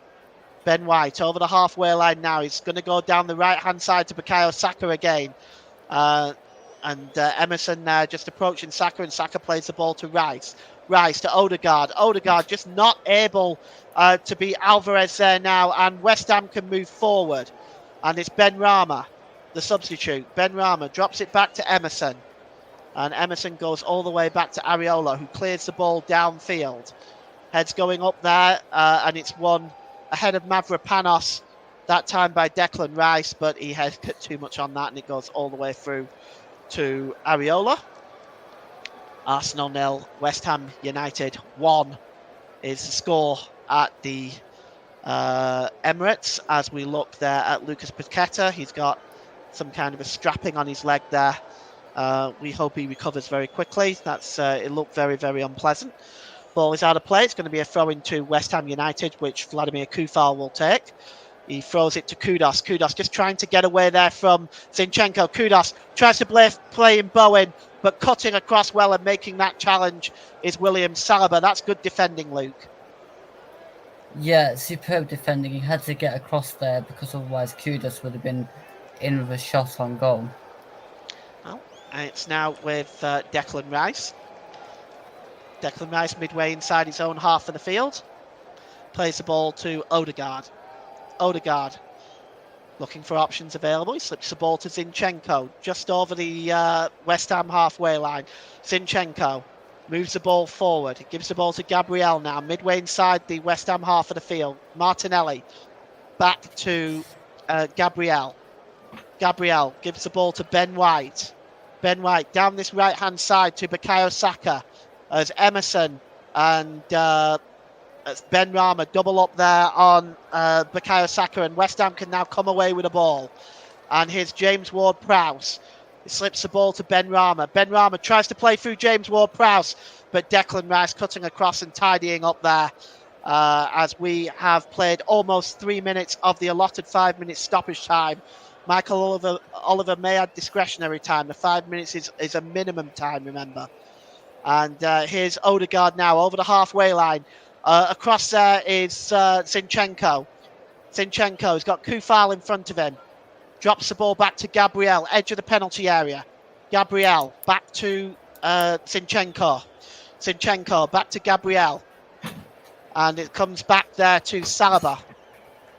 Ben White over the halfway line now. He's going to go down the right-hand side to Bukayo Saka again. Emerson just approaching Saka, and Saka plays the ball to Rice. Rice to Odegaard. Odegaard just not able to beat Alvarez there now, and West Ham can move forward. And it's Ben Rama, the substitute. Ben Rama drops it back to Emerson. And Emerson goes all the way back to Areola, who clears the ball downfield. Heads going up there, and it's won ahead of Mavropanos, that time by Declan Rice, but he has cut too much on that, and it goes all the way through to Areola. Arsenal 0, West Ham United 1 is the score at the Emirates. As we look there at Lucas Paqueta, he's got some kind of a strapping on his leg there. We hope he recovers very quickly. It looked very, very unpleasant. Ball is out of play. It's going to be a throw into West Ham United, which Vladimir Kufal will take. He throws it to Kudos. Kudos just trying to get away there from Zinchenko. Kudos tries to play in Bowen, but cutting across well and making that challenge is William Saliba. That's good defending, Luke. Yeah, superb defending. He had to get across there because otherwise Kudos would have been in with a shot on goal. Well, and it's now with Declan Rice. Declan Rice midway inside his own half of the field. Plays the ball to Odegaard. Odegaard looking for options available. He slips the ball to Zinchenko just over the West Ham halfway line. Zinchenko moves the ball forward. He gives the ball to Gabriel now, midway inside the West Ham half of the field. Martinelli back to Gabriel. Gabriel gives the ball to Ben White. Ben White down this right-hand side to Bukayo Saka as Emerson and Ben Rama double up there on Bukayo Saka, and West Ham can now come away with a ball. And here's James Ward-Prowse. He slips the ball to Ben Rama. Ben Rama tries to play through James Ward-Prowse, but Declan Rice cutting across and tidying up there as we have played almost 3 minutes of the allotted 5-minute stoppage time. Michael Oliver may add discretionary time. The 5 minutes is a minimum time, remember. And here's Odegaard now over the halfway line. Across there is Zinchenko. Zinchenko's got Kufal in front of him. Drops the ball back to Gabriel, edge of the penalty area. Gabriel back to Zinchenko. Zinchenko back to Gabriel. And it comes back there to Saliba.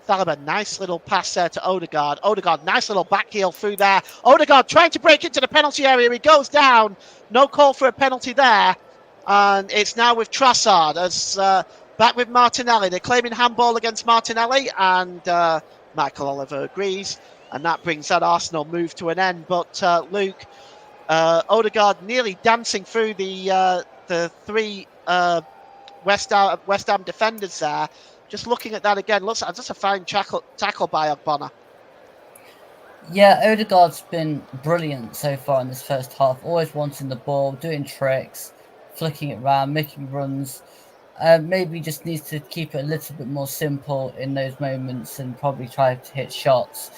Saliba, nice little pass there to Odegaard. Odegaard, nice little back heel through there. Odegaard trying to break into the penalty area. He goes down. No call for a penalty there. And it's now with Trossard as back with Martinelli. They're claiming handball against Martinelli, and Michael Oliver agrees. And that brings that Arsenal move to an end. But Luke, Odegaard nearly dancing through the three West Ham defenders there. Just looking at that again, looks like just a fine tackle by Ogbonna. Yeah, Odegaard's been brilliant so far in this first half. Always wanting the ball, doing tricks, flicking it around, making runs. Maybe just needs to keep it a little bit more simple in those moments and probably try to hit shots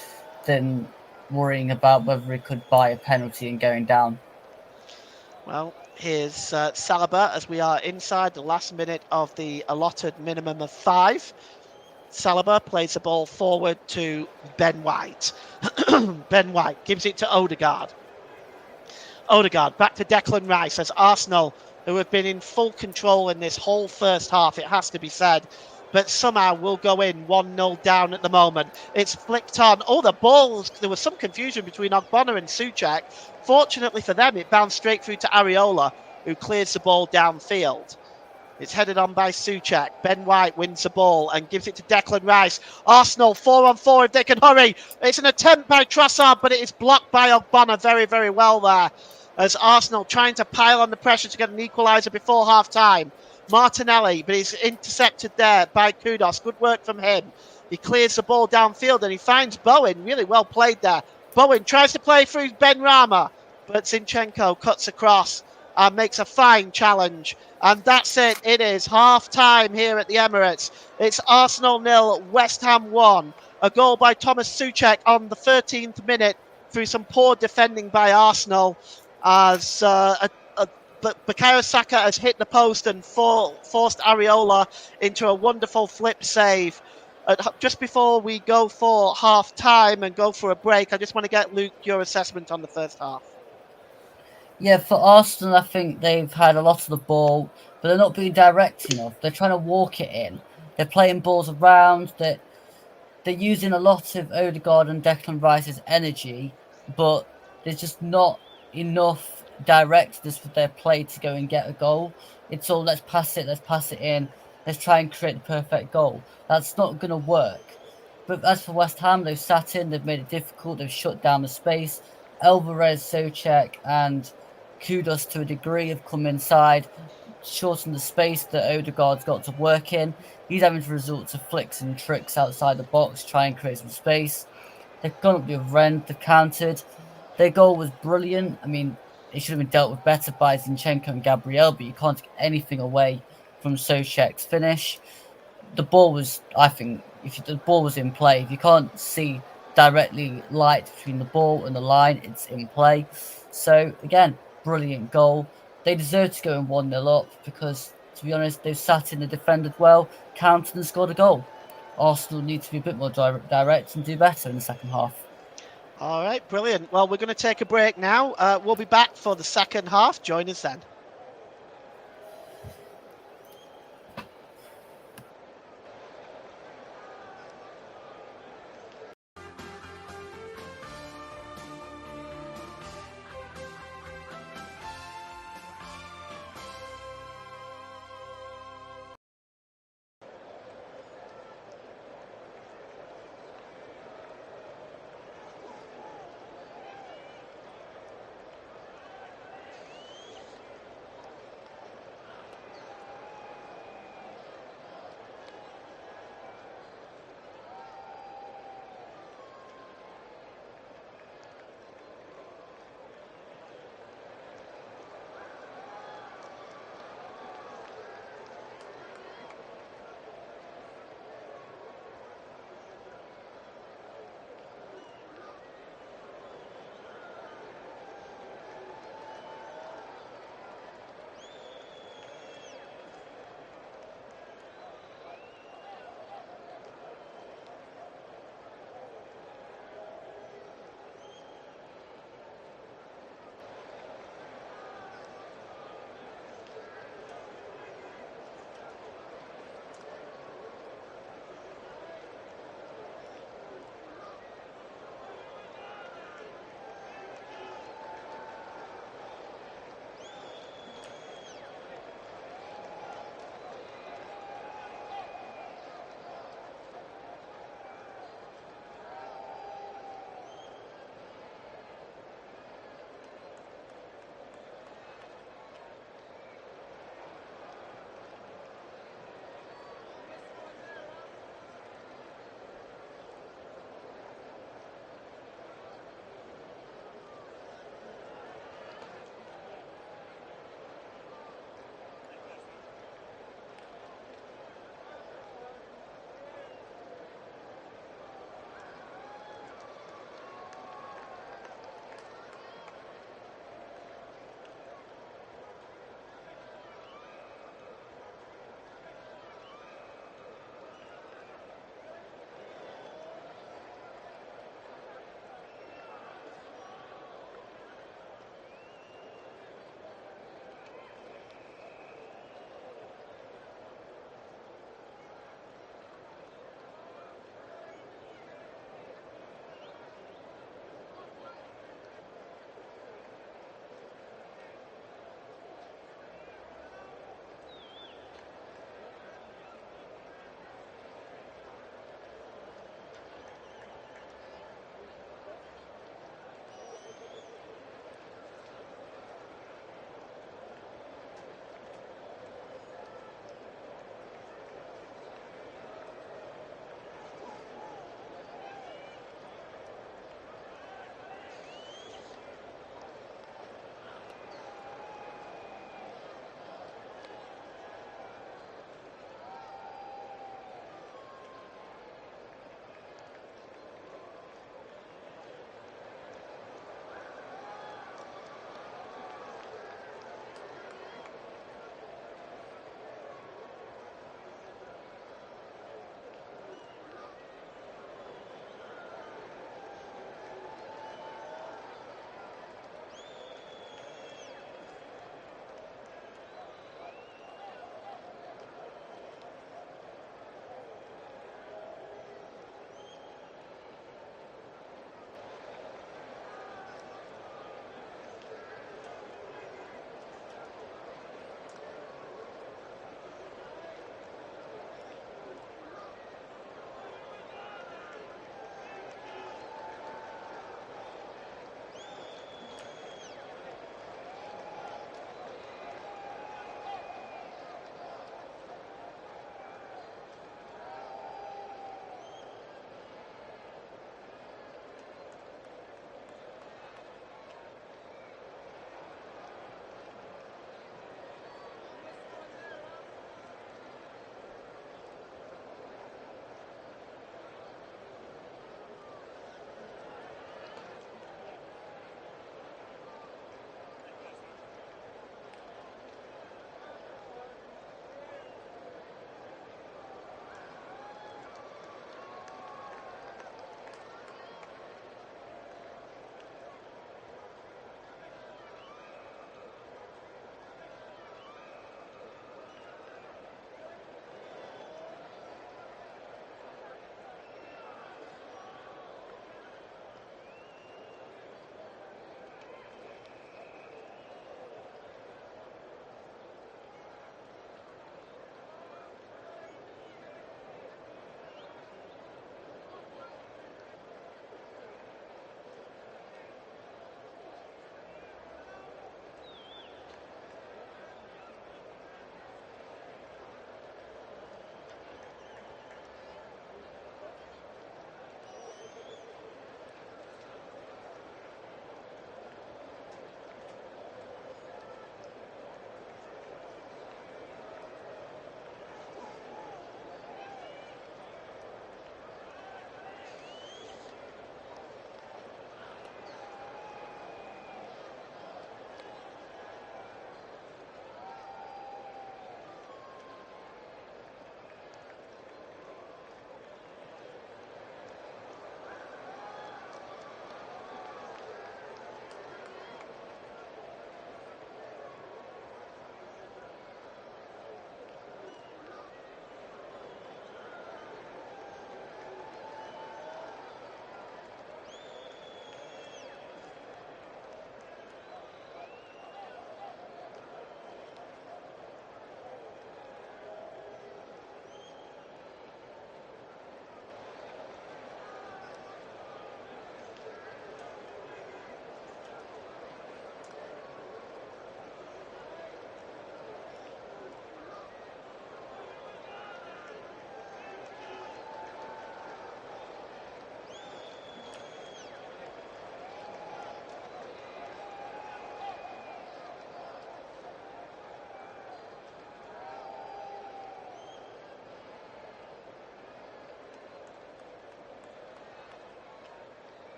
than worrying about whether he could buy a penalty and going down. Well, here's Saliba as we are inside the last minute of the allotted minimum of 5. Saliba plays the ball forward to Ben White. Ben White gives it to Odegaard. Odegaard back to Declan Rice as Arsenal, who have been in full control in this whole first half, it has to be said, but somehow will go in 1-0 down at the moment. It's flicked on. Oh, the balls. There was some confusion between Ogbonna and Souček. Fortunately for them, it bounced straight through to Areola, who clears the ball downfield. It's headed on by Souček. Ben White wins the ball and gives it to Declan Rice. Arsenal 4-on-4 if they can hurry. It's an attempt by Trossard, but it is blocked by Ogbonna very, very well there. As Arsenal trying to pile on the pressure to get an equaliser before half-time. Martinelli, but he's intercepted there by Kudus. Good work from him. He clears the ball downfield and he finds Bowen. Really well played there. Bowen tries to play through Ben Rama, but Zinchenko cuts across and makes a fine challenge. And that's it. It is half-time here at the Emirates. It's Arsenal 0, West Ham 1. A goal by Thomas Souček on the 13th minute through some poor defending by Arsenal as Bukayo Saka has hit the post and forced Areola into a wonderful flip save. Just before we go for half-time and go for a break, I just want to get, Luke, your assessment on the first half. Yeah, for Arsenal, I think they've had a lot of the ball, but they're not being direct enough. They're trying to walk it in. They're playing balls around. They're using a lot of Odegaard and Declan Rice's energy, but there's just not enough directness with their play to go and get a goal. It's all let's pass it in, let's try and create the perfect goal. That's not going to work. But as for West Ham, they've sat in, they've made it difficult, they've shut down the space. Alvarez, Souček, and Kudus to a degree have come inside, shortened the space that Odegaard's got to work in. He's having to resort to flicks and tricks outside the box, try and create some space. They've gone up the other end, they've countered. Their goal was brilliant. I mean, it should have been dealt with better by Zinchenko and Gabriel, but you can't take anything away from Souček's finish. The ball was, I think, if the ball was in play, if you can't see directly light between the ball and the line, it's in play. So, again, brilliant goal. They deserve to go in 1-0 up because, to be honest, they've sat in, they defended well, countered and scored a goal. Arsenal need to be a bit more direct and do better in the second half. All right, brilliant. Well, we're going to take a break now. We'll be back for the second half. Join us then.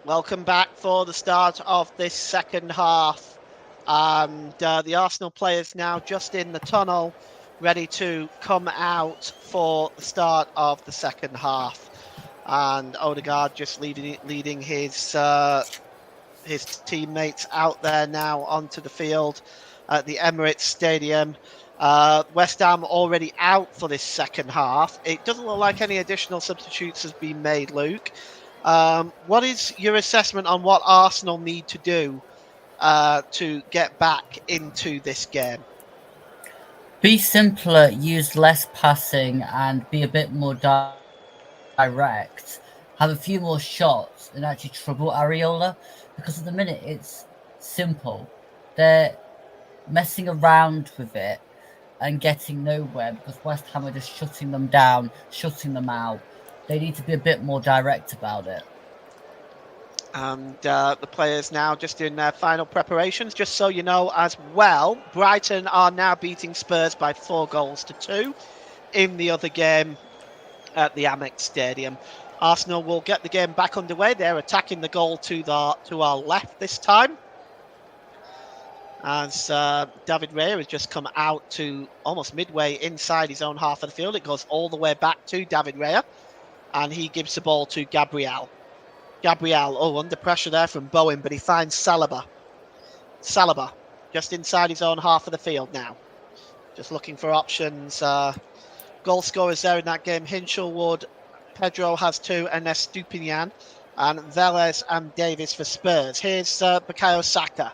Welcome back for the start of this second half. And the Arsenal players now just in the tunnel, ready to come out for the start of the second half. And Odegaard just leading his teammates out there now onto the field at the Emirates Stadium. West Ham already out for this second half. It doesn't look like any additional substitutes has been made, Luke. What is your assessment on what Arsenal need to do to get back into this game? Be simpler, use less passing, and be a bit more direct. Have a few more shots and actually trouble Areola, because at the minute it's simple. They're messing around with it and getting nowhere because West Ham are just shutting them down, shutting them out. They need to be a bit more direct about it. And the players now just doing their final preparations. Just so you know as well, Brighton are now beating Spurs by 4-2 in the other game at the Amex Stadium. Arsenal will get the game back underway. They're attacking the goal to our left this time, as David Raya has just come out to almost midway inside his own half of the field. It goes all the way back to David Raya, and he gives the ball to Gabriel. Gabriel, under pressure there from Bowen, but he finds Saliba. Saliba, just inside his own half of the field now. Just looking for options. Goal scorers there in that game. Hinchelwood, Pedro has 2, and Estupinian, and Velez and Davis for Spurs. Here's Bukayo Saka.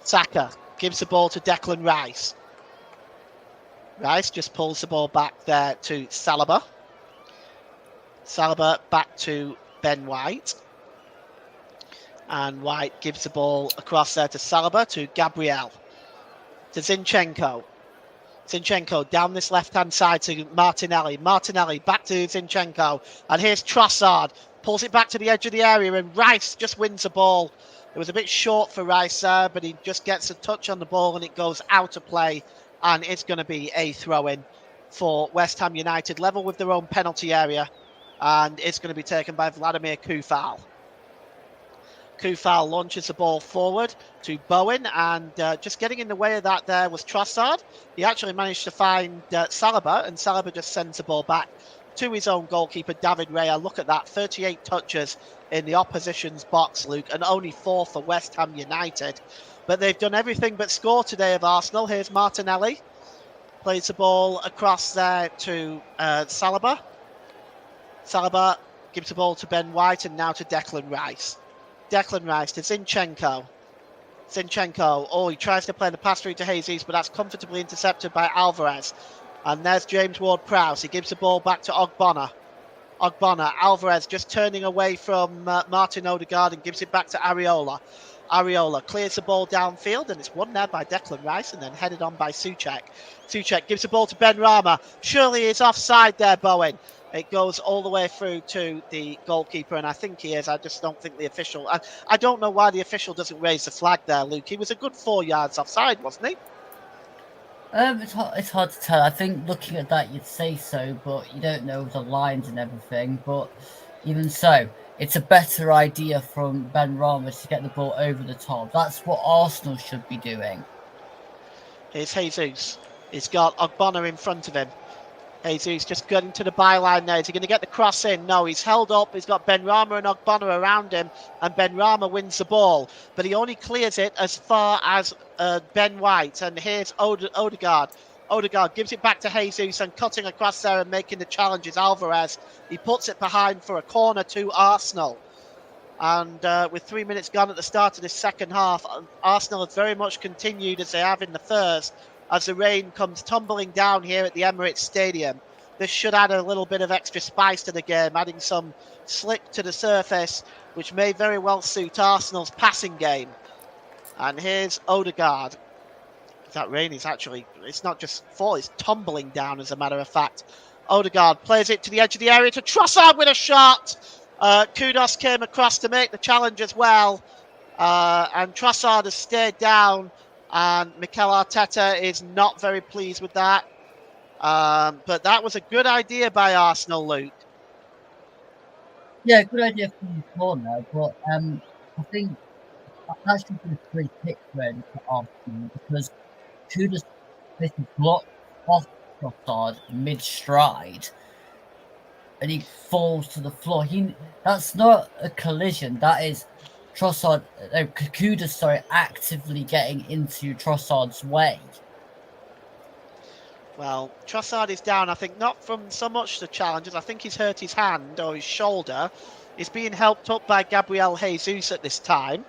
Saka gives the ball to Declan Rice. Rice just pulls the ball back there to Saliba. Saliba back to Ben White. And White gives the ball across there to Saliba, to Gabriel. To Zinchenko. Zinchenko down this left-hand side to Martinelli. Martinelli back to Zinchenko. And here's Trossard. Pulls it back to the edge of the area, and Rice just wins the ball. It was a bit short for Rice there, but he just gets a touch on the ball and it goes out of play. And it's going to be a throw-in for West Ham United, level with their own penalty area. And it's going to be taken by Vladimir Coufal. Coufal launches the ball forward to Bowen, and just getting in the way of that there was Trossard. He actually managed to find Saliba, and Saliba just sends the ball back to his own goalkeeper, David Raya. Look at that, 38 touches in the opposition's box, Luke, and only 4 for West Ham United. But they've done everything but score today of Arsenal. Here's Martinelli. Plays the ball across there to Saliba. Saliba gives the ball to Ben White, and now to Declan Rice. Declan Rice to Zinchenko. Zinchenko, he tries to play the pass through to Jesus, but that's comfortably intercepted by Alvarez. And there's James Ward-Prowse. He gives the ball back to Ogbonna. Alvarez just turning away from Martin Odegaard and gives it back to Areola. Areola clears the ball downfield, and it's won there by Declan Rice and then headed on by Souček. Souček gives the ball to Benrahma. Surely he's offside there, Bowen. It goes all the way through to the goalkeeper, and I think he is. I just don't think the official... I don't know why the official doesn't raise the flag there, Luke. He was a good 4 yards offside, wasn't he? It's hard to tell. I think looking at that, you'd say so, but you don't know the lines and everything. But even so, it's a better idea from Benrahma to get the ball over the top. That's what Arsenal should be doing. Here's Jesus. He's got Ogbonna in front of him. Jesus just getting to the byline there. Is he going to get the cross in? No, he's held up. He's got Benrahma and Ogbonna around him, and Benrahma wins the ball. But he only clears it as far as Ben White. And here's Odegaard. Odegaard gives it back to Jesus, and cutting across there and making the challenge is Alvarez. He puts it behind for a corner to Arsenal. And with 3 minutes gone at the start of this second half, Arsenal have very much continued as they have in the first, as the rain comes tumbling down here at the Emirates Stadium. This should add a little bit of extra spice to the game, adding some slick to the surface, which may very well suit Arsenal's passing game. And here's Odegaard. That rain is actually, it's not just fall, it's tumbling down as a matter of fact. Odegaard plays it to the edge of the area to Trossard with a shot. Kudus came across to make the challenge as well. And Trossard has stayed down. And Mikel Arteta is not very pleased with that. But that was a good idea by Arsenal, Luke. Yeah, good idea from the corner, but I think that should be a free kick really for Arsenal because Kudus basically blocked off Trossard mid-stride and he falls to the floor. That's not a collision. That is Trossard, Kudus, sorry, actively getting into Trossard's way. Well, Trossard is down, I think, not from so much the challenges. I think he's hurt his hand or his shoulder. He's being helped up by Gabriel Jesus at this time.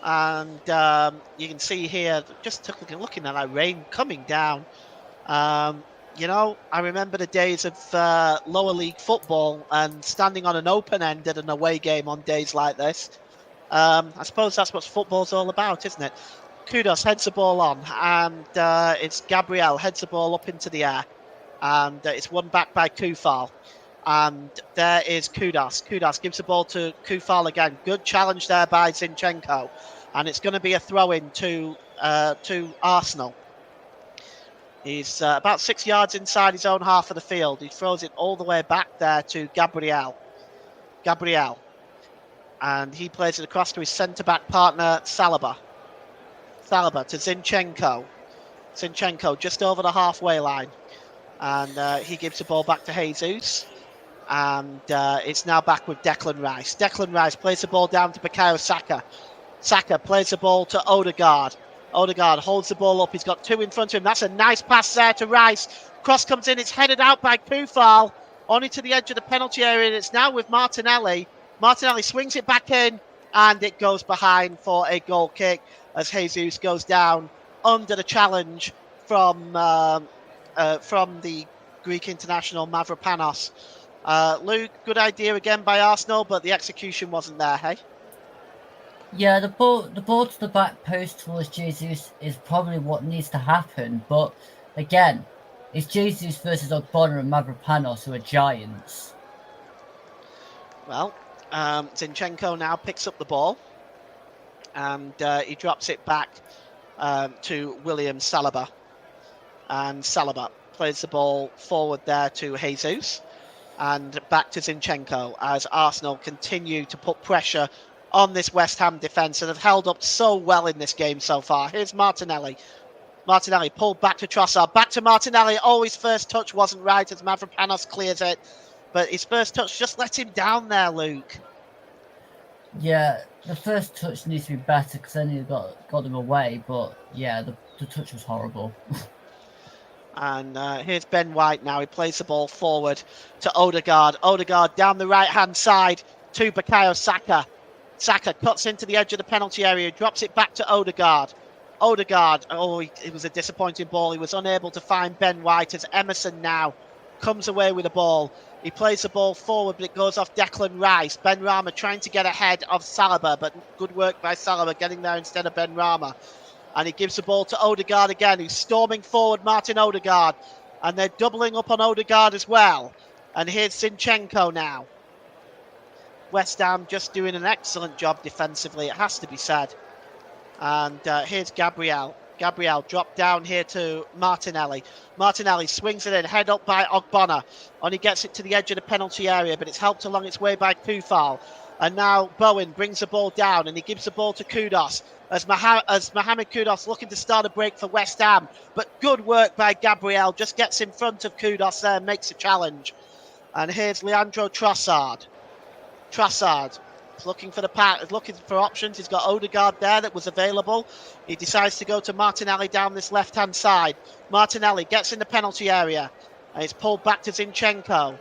And you can see here, just looking at that rain coming down. You know, I remember the days of lower league football and standing on an open end at an away game on days like this. I suppose that's what football's all about, isn't it? Kudus heads the ball on, and it's Gabriel heads the ball up into the air, and it's won back by Kufal. And there is Kudus. Kudus gives the ball to Kufal again. Good challenge there by Zinchenko, and it's going to be a throw-in to Arsenal. He's about 6 yards inside his own half of the field. He throws it all the way back there to Gabriel. And he plays it across to his centre-back partner, Saliba. Saliba to Zinchenko. Zinchenko just over the halfway line. And he gives the ball back to Jesus. And it's now back with Declan Rice. Declan Rice plays the ball down to Bukayo Saka. Saka plays the ball to Odegaard. Odegaard holds the ball up. He's got two in front of him. That's a nice pass there to Rice. Cross comes in. It's headed out by Kufal. Only to the edge of the penalty area. And it's now with Martinelli. Martinelli swings it back in. And it goes behind for a goal kick as Jesus goes down under the challenge from the Greek international Mavropanos. Luke, good idea again by Arsenal, but the execution wasn't there, hey? Yeah, the ball to the back post towards Jesus is probably what needs to happen. But again, it's Jesus versus Ogbonna and Mavropanos, who are giants. Well, Zinchenko now picks up the ball, and he drops it back to William Saliba. And Saliba plays the ball forward there to Jesus, and back to Zinchenko as Arsenal continue to put pressure on this West Ham defence and have held up so well in this game so far. Here's Martinelli. Martinelli pulled back to Trossard. Back to Martinelli. Oh, his first touch wasn't right as Mavropanos clears it. But his first touch just let him down there, Luke. Yeah, the first touch needs to be better because then he got them away. But yeah, the touch was horrible. And here's Ben White now. He plays the ball forward to Odegaard. Odegaard down the right-hand side to Bukayo Saka. Saka cuts into the edge of the penalty area, drops it back to Odegaard. Odegaard, it was a disappointing ball. He was unable to find Ben White as Emerson now comes away with the ball. He plays the ball forward, but it goes off Declan Rice. Benrahma trying to get ahead of Saliba, but good work by Saliba getting there instead of Benrahma. And he gives the ball to Odegaard again, who's storming forward, Martin Odegaard. And they're doubling up on Odegaard as well. And here's Zinchenko now. West Ham just doing an excellent job defensively, it has to be said. And here's Gabriel. Gabriel dropped down here to Martinelli. Martinelli swings it in, head up by Ogbonna. Only gets it to the edge of the penalty area, but it's helped along its way by Kufal. And now Bowen brings the ball down and he gives the ball to Kudus. As Mohamed Kudus looking to start a break for West Ham. But good work by Gabriel. Just gets in front of Kudus there and makes a challenge. And here's Leandro Trossard. Trossard is looking for options. He's got Odegaard there that was available. He decides to go to Martinelli down this left-hand side. Martinelli gets in the penalty area. And it's pulled back to Zinchenko.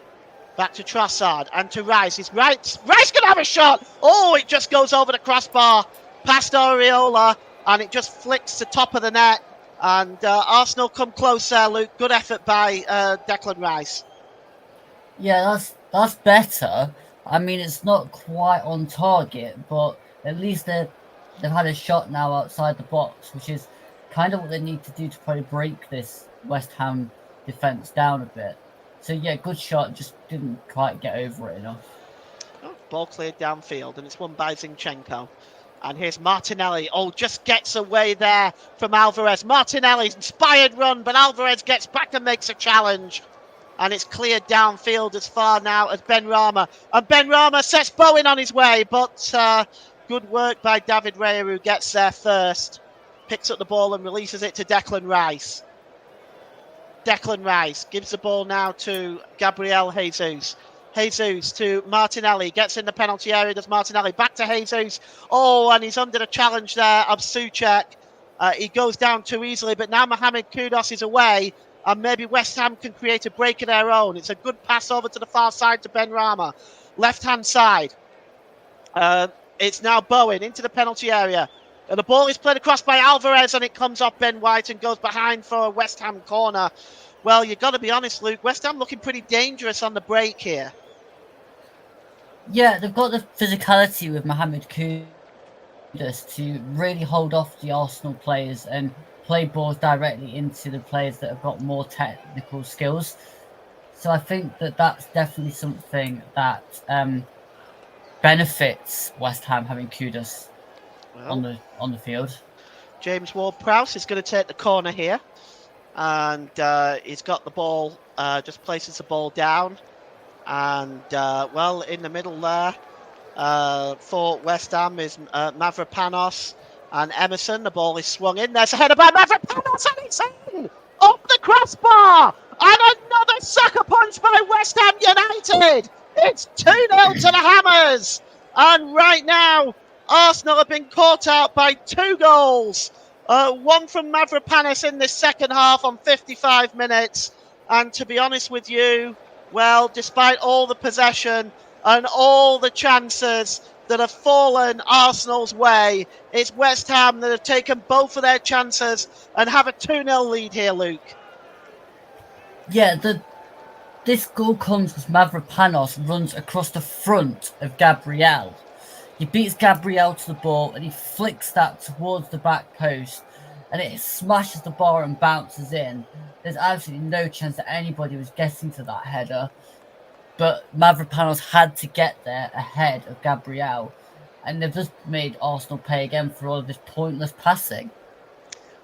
Back to Trossard and to Rice. Rice can have a shot. Oh, it just goes over the crossbar. Past Oriola, and it just flicks the top of the net. And Arsenal come close there, Luke. Good effort by Declan Rice. Yeah, that's better. I mean, it's not quite on target, but at least they've had a shot now outside the box, which is kind of what they need to do to probably break this West Ham defence down a bit. So yeah, good shot, just didn't quite get over it enough. Oh, ball cleared downfield, and it's won by Zinchenko. And here's Martinelli. Oh, just gets away there from Alvarez. Martinelli's inspired run, but Alvarez gets back and makes a challenge. and it's cleared downfield as far now as Benrahma. And Benrahma sets Bowen on his way, but good work by David Raya, who gets there first. Picks up the ball and releases it to Declan Rice. Declan Rice gives the ball now to Gabriel Jesus. Jesus to Martinelli, gets in the penalty area, does Martinelli, back to Jesus. Oh, and he's under the challenge there of Souček. He goes down too easily, but now Mohamed Kudus is away, and maybe West Ham can create a break of their own. It's a good pass over to the far side to Benrahma, left-hand side. It's now Bowen into the penalty area. And the ball is played across by Alvarez, and it comes off Ben White and goes behind for a West Ham corner. Well, you've got to be honest, Luke. West Ham looking pretty dangerous on the break here. Yeah, they've got the physicality with Mohamed Kudus to really hold off the Arsenal players and play balls directly into the players that have got more technical skills. So I think that that's definitely something that benefits West Ham having Kudus on the field. James Ward-Prowse is going to take the corner here, and he's got the ball, just places the ball down, and in the middle there for West Ham is Mavropanos and Emerson. The ball is swung in. There's a header by Mavropanos, and it's in up the crossbar, and another sucker punch by West Ham United. It's 2-0 to the Hammers, and right now Arsenal have been caught out by 2 goals. One from Mavropanos in this second half on 55 minutes. And to be honest with you, well, despite all the possession and all the chances that have fallen Arsenal's way, it's West Ham that have taken both of their chances and have a 2-0 lead here, Luke. Yeah, this goal comes as Mavropanos runs across the front of Gabriel. He beats Gabriel to the ball and he flicks that towards the back post, and it smashes the bar and bounces in. There's absolutely no chance that anybody was getting to that header, but Mavropanos had to get there ahead of Gabriel, and they've just made Arsenal pay again for all of this pointless passing.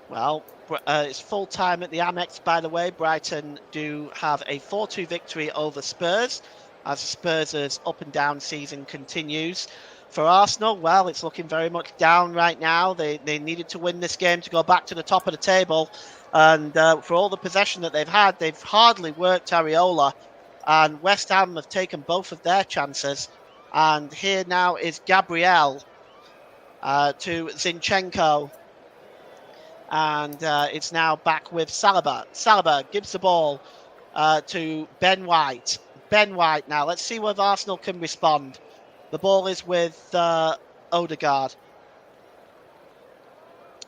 Well, it's full time at the Amex, by the way. Brighton do have a 4-2 victory over Spurs as Spurs' up and down season continues. For Arsenal, well, it's looking very much down right now. They needed to win this game to go back to the top of the table. And for all the possession that they've had, they've hardly worked Areola. And West Ham have taken both of their chances. And here now is Gabriel to Zinchenko. And it's now back with Saliba. Saliba gives the ball to Ben White. Ben White now. Let's see whether Arsenal can respond. The ball is with Odegaard.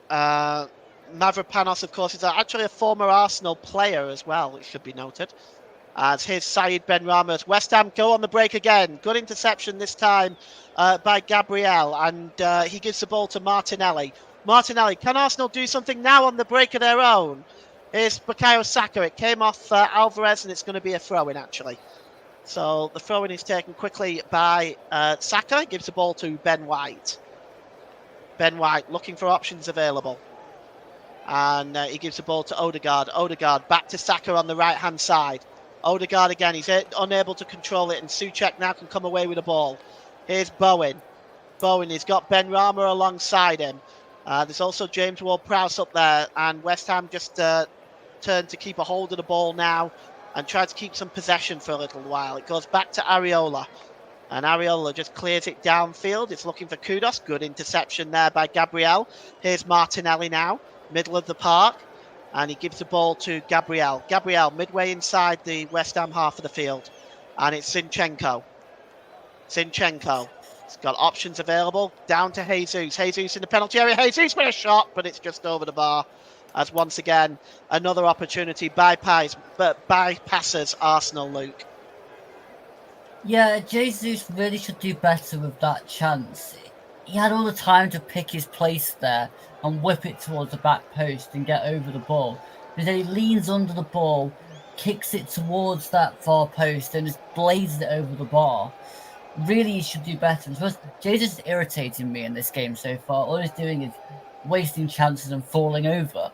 Mavropanos, of course, is actually a former Arsenal player as well, it should be noted. As here's Said Benrahma. West Ham go on the break again. Good interception this time by Gabriel, and he gives the ball to Martinelli. Martinelli, can Arsenal do something now on the break of their own? Here's Bukayo Saka. It came off Alvarez, and it's going to be a throw-in, actually. So the throw-in is taken quickly by Saka. Gives the ball to Ben White. Ben White looking for options available. And he gives the ball to Odegaard. Odegaard back to Saka on the right-hand side. Odegaard again. He's unable to control it, and Souček now can come away with the ball. Here's Bowen. Bowen, he's got Benrahma alongside him. There's also James Ward-Prowse up there, and West Ham just turned to keep a hold of the ball now and try to keep some possession for a little while. It goes back to Areola, and Areola just clears it downfield. It's looking for Kudus. Good interception there by Gabriel. Here's Martinelli now, middle of the park, and he gives the ball to Gabriel. Gabriel midway inside the West Ham half of the field, and it's Zinchenko. Zinchenko. He's got options available. Down to Jesus. Jesus in the penalty area. Jesus with a shot, but it's just over the bar. As once again, another opportunity bypasses Arsenal, Luke. Yeah, Jesus really should do better with that chance. He had all the time to pick his place there and whip it towards the back post and get over the ball. But then he leans under the ball, kicks it towards that far post and just blazes it over the bar. Really, he should do better. Jesus is irritating me in this game so far. All he's doing is wasting chances and falling over.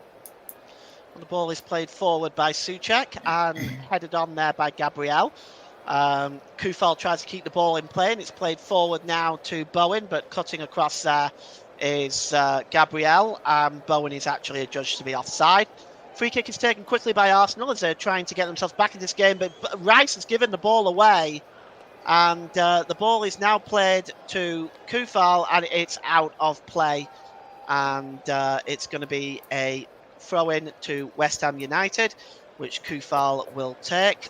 The ball is played forward by Souček and headed on there by Gabriel. Kufal tries to keep the ball in play, and it's played forward now to Bowen, but cutting across there is Gabriel, and Bowen is actually adjudged to be offside. Free kick is taken quickly by Arsenal as they're trying to get themselves back in this game, but Rice has given the ball away, and the ball is now played to Kufal, and it's out of play, and it's going to be a throw-in to West Ham United, which Kufal will take.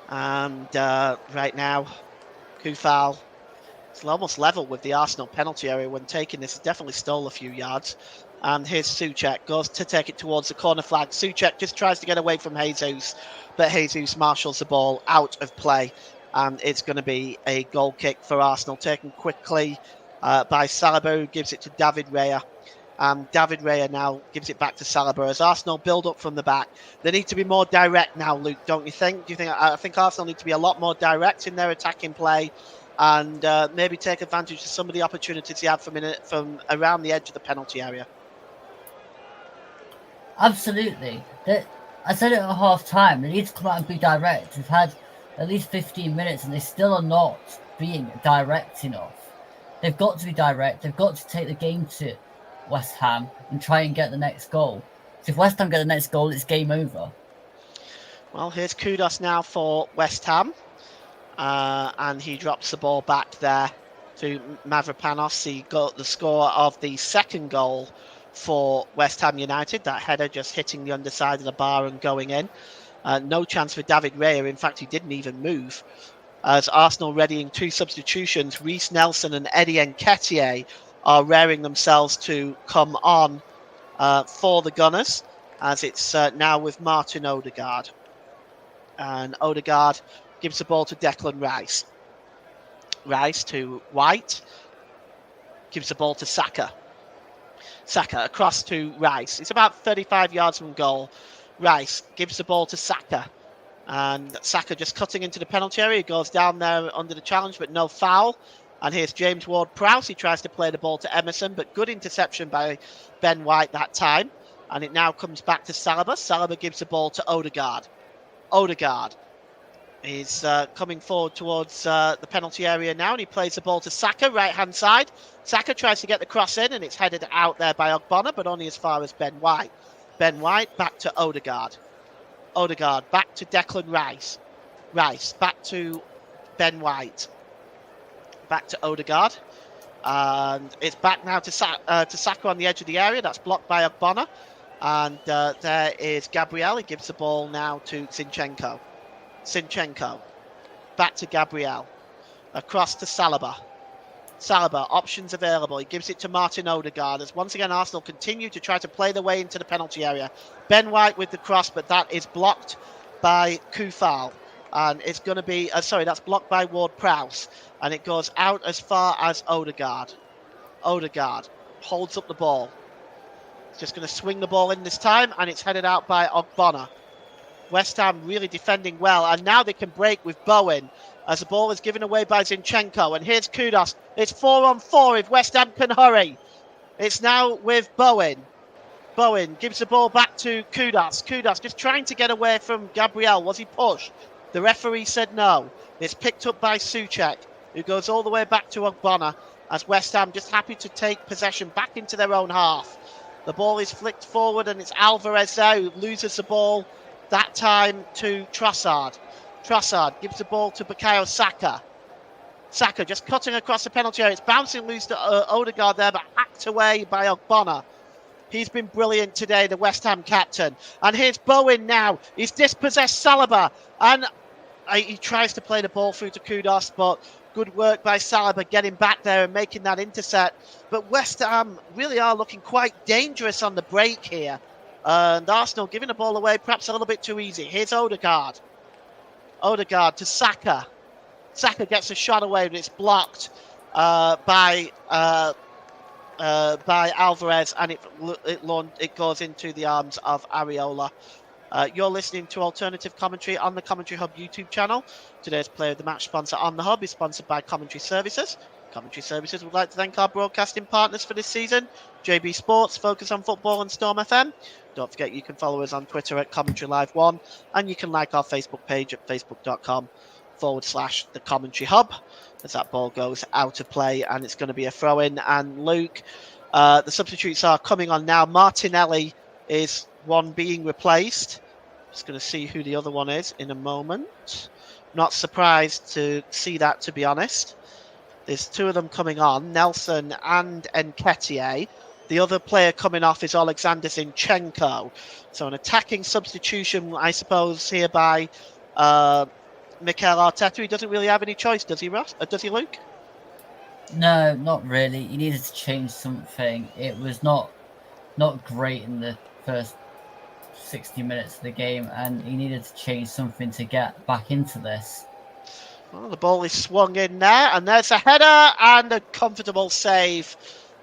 And right now, Kufal is almost level with the Arsenal penalty area when taking this. He definitely stole a few yards. And here's Souček, goes to take it towards the corner flag. Souček just tries to get away from Jesus, but Jesus marshals the ball out of play. And it's going to be a goal kick for Arsenal, taken quickly by Saliba, who gives it to David Raya. David Raya now gives it back to Saliba as Arsenal build up from the back. They need to be more direct now, Luke, don't you think? I think Arsenal need to be a lot more direct in their attacking play, and maybe take advantage of some of the opportunities he had from around the edge of the penalty area. Absolutely. I said it at half time. They need to come out and be direct. We've had at least 15 minutes and they still are not being direct enough. They've got to be direct. They've got to take the game to West Ham and try and get the next goal. So if West Ham get the next goal, it's game over. Well, here's Kudus now for West Ham. And he drops the ball back there to Mavropanos. He got the score of the second goal for West Ham United. That header just hitting the underside of the bar and going in. No chance for David Raya. In fact, he didn't even move. As Arsenal readying two substitutions, Reece Nelson and Eddie Nketiah are raring themselves to come on for the Gunners, as it's now with Martin Odegaard. And Odegaard gives the ball to Declan Rice. Rice to White. Gives the ball to Saka. Saka across to Rice. It's about 35 yards from goal. Rice gives the ball to Saka. And Saka just cutting into the penalty area. He goes down there under the challenge, but no foul. And here's James Ward-Prowse. He tries to play the ball to Emerson, but good interception by Ben White that time. And it now comes back to Saliba. Saliba gives the ball to Odegaard. Odegaard is coming forward towards the penalty area now, and he plays the ball to Saka, right-hand side. Saka tries to get the cross in, and it's headed out there by Ogbonna, but only as far as Ben White. Ben White back to Odegaard. Odegaard back to Declan Rice. Rice back to Ben White. Back to Odegaard. And it's back now to Saka on the edge of the area. That's blocked by Ogbonna. And there is Gabriel. He gives the ball now to Zinchenko. Zinchenko. Back to Gabriel. Across to Saliba. Saliba, options available. He gives it to Martin Odegaard as once again Arsenal continue to try to play their way into the penalty area. Ben White with the cross, but that is blocked by Kufal. And it's going to be, that's blocked by Ward-Prowse. And it goes out as far as Odegaard. Odegaard holds up the ball. He's just going to swing the ball in this time, and it's headed out by Ogbonna. West Ham really defending well, and now they can break with Bowen as the ball is given away by Zinchenko. And here's Kudus. It's 4-on-4 if West Ham can hurry. It's now with Bowen. Bowen gives the ball back to Kudus. Kudus just trying to get away from Gabriel. Was he pushed? The referee said no. It's picked up by Souček, who goes all the way back to Ogbonna, as West Ham just happy to take possession back into their own half. The ball is flicked forward, and it's Alvarez there who loses the ball, that time to Trossard. Trossard gives the ball to Bukayo Saka. Saka just cutting across the penalty area. It's bouncing loose to Odegaard there, but hacked away by Ogbonna. He's been brilliant today, the West Ham captain. And here's Bowen now. He's dispossessed Saliba. And he tries to play the ball through to Kudus, but good work by Saliba getting back there and making that intercept. But West Ham really are looking quite dangerous on the break here. And Arsenal giving the ball away perhaps a little bit too easy. Here's Odegaard. Odegaard to Saka. Saka gets a shot away, but it's blocked by Alvarez, and it goes into the arms of Areola. You're listening to Alternative Commentary on the Commentary Hub YouTube channel. Today's Player of the Match sponsor on the Hub is sponsored by Commentary Services. Commentary Services would like to thank our broadcasting partners for this season, JB Sports, Focus on Football and Storm FM. Don't forget you can follow us on Twitter at Commentary Live 1, and you can like our Facebook page at facebook.com/The Commentary Hub as that ball goes out of play, and it's going to be a throw-in. And Luke, the substitutes are coming on now. Martinelli is one being replaced. Just going to see who the other one is in a moment. Not surprised to see that, to be honest. There's two of them coming on, Nelson and Nketiah. The other player coming off is Alexander Zinchenko. So an attacking substitution, I suppose, here by Mikel Arteta. He doesn't really have any choice, does he, Ross? Does he, Luke? No, not really. He needed to change something. It was not great in the first 60 minutes of the game, and he needed to change something to get back into this. Well, the ball is swung in there, and there's a header and a comfortable save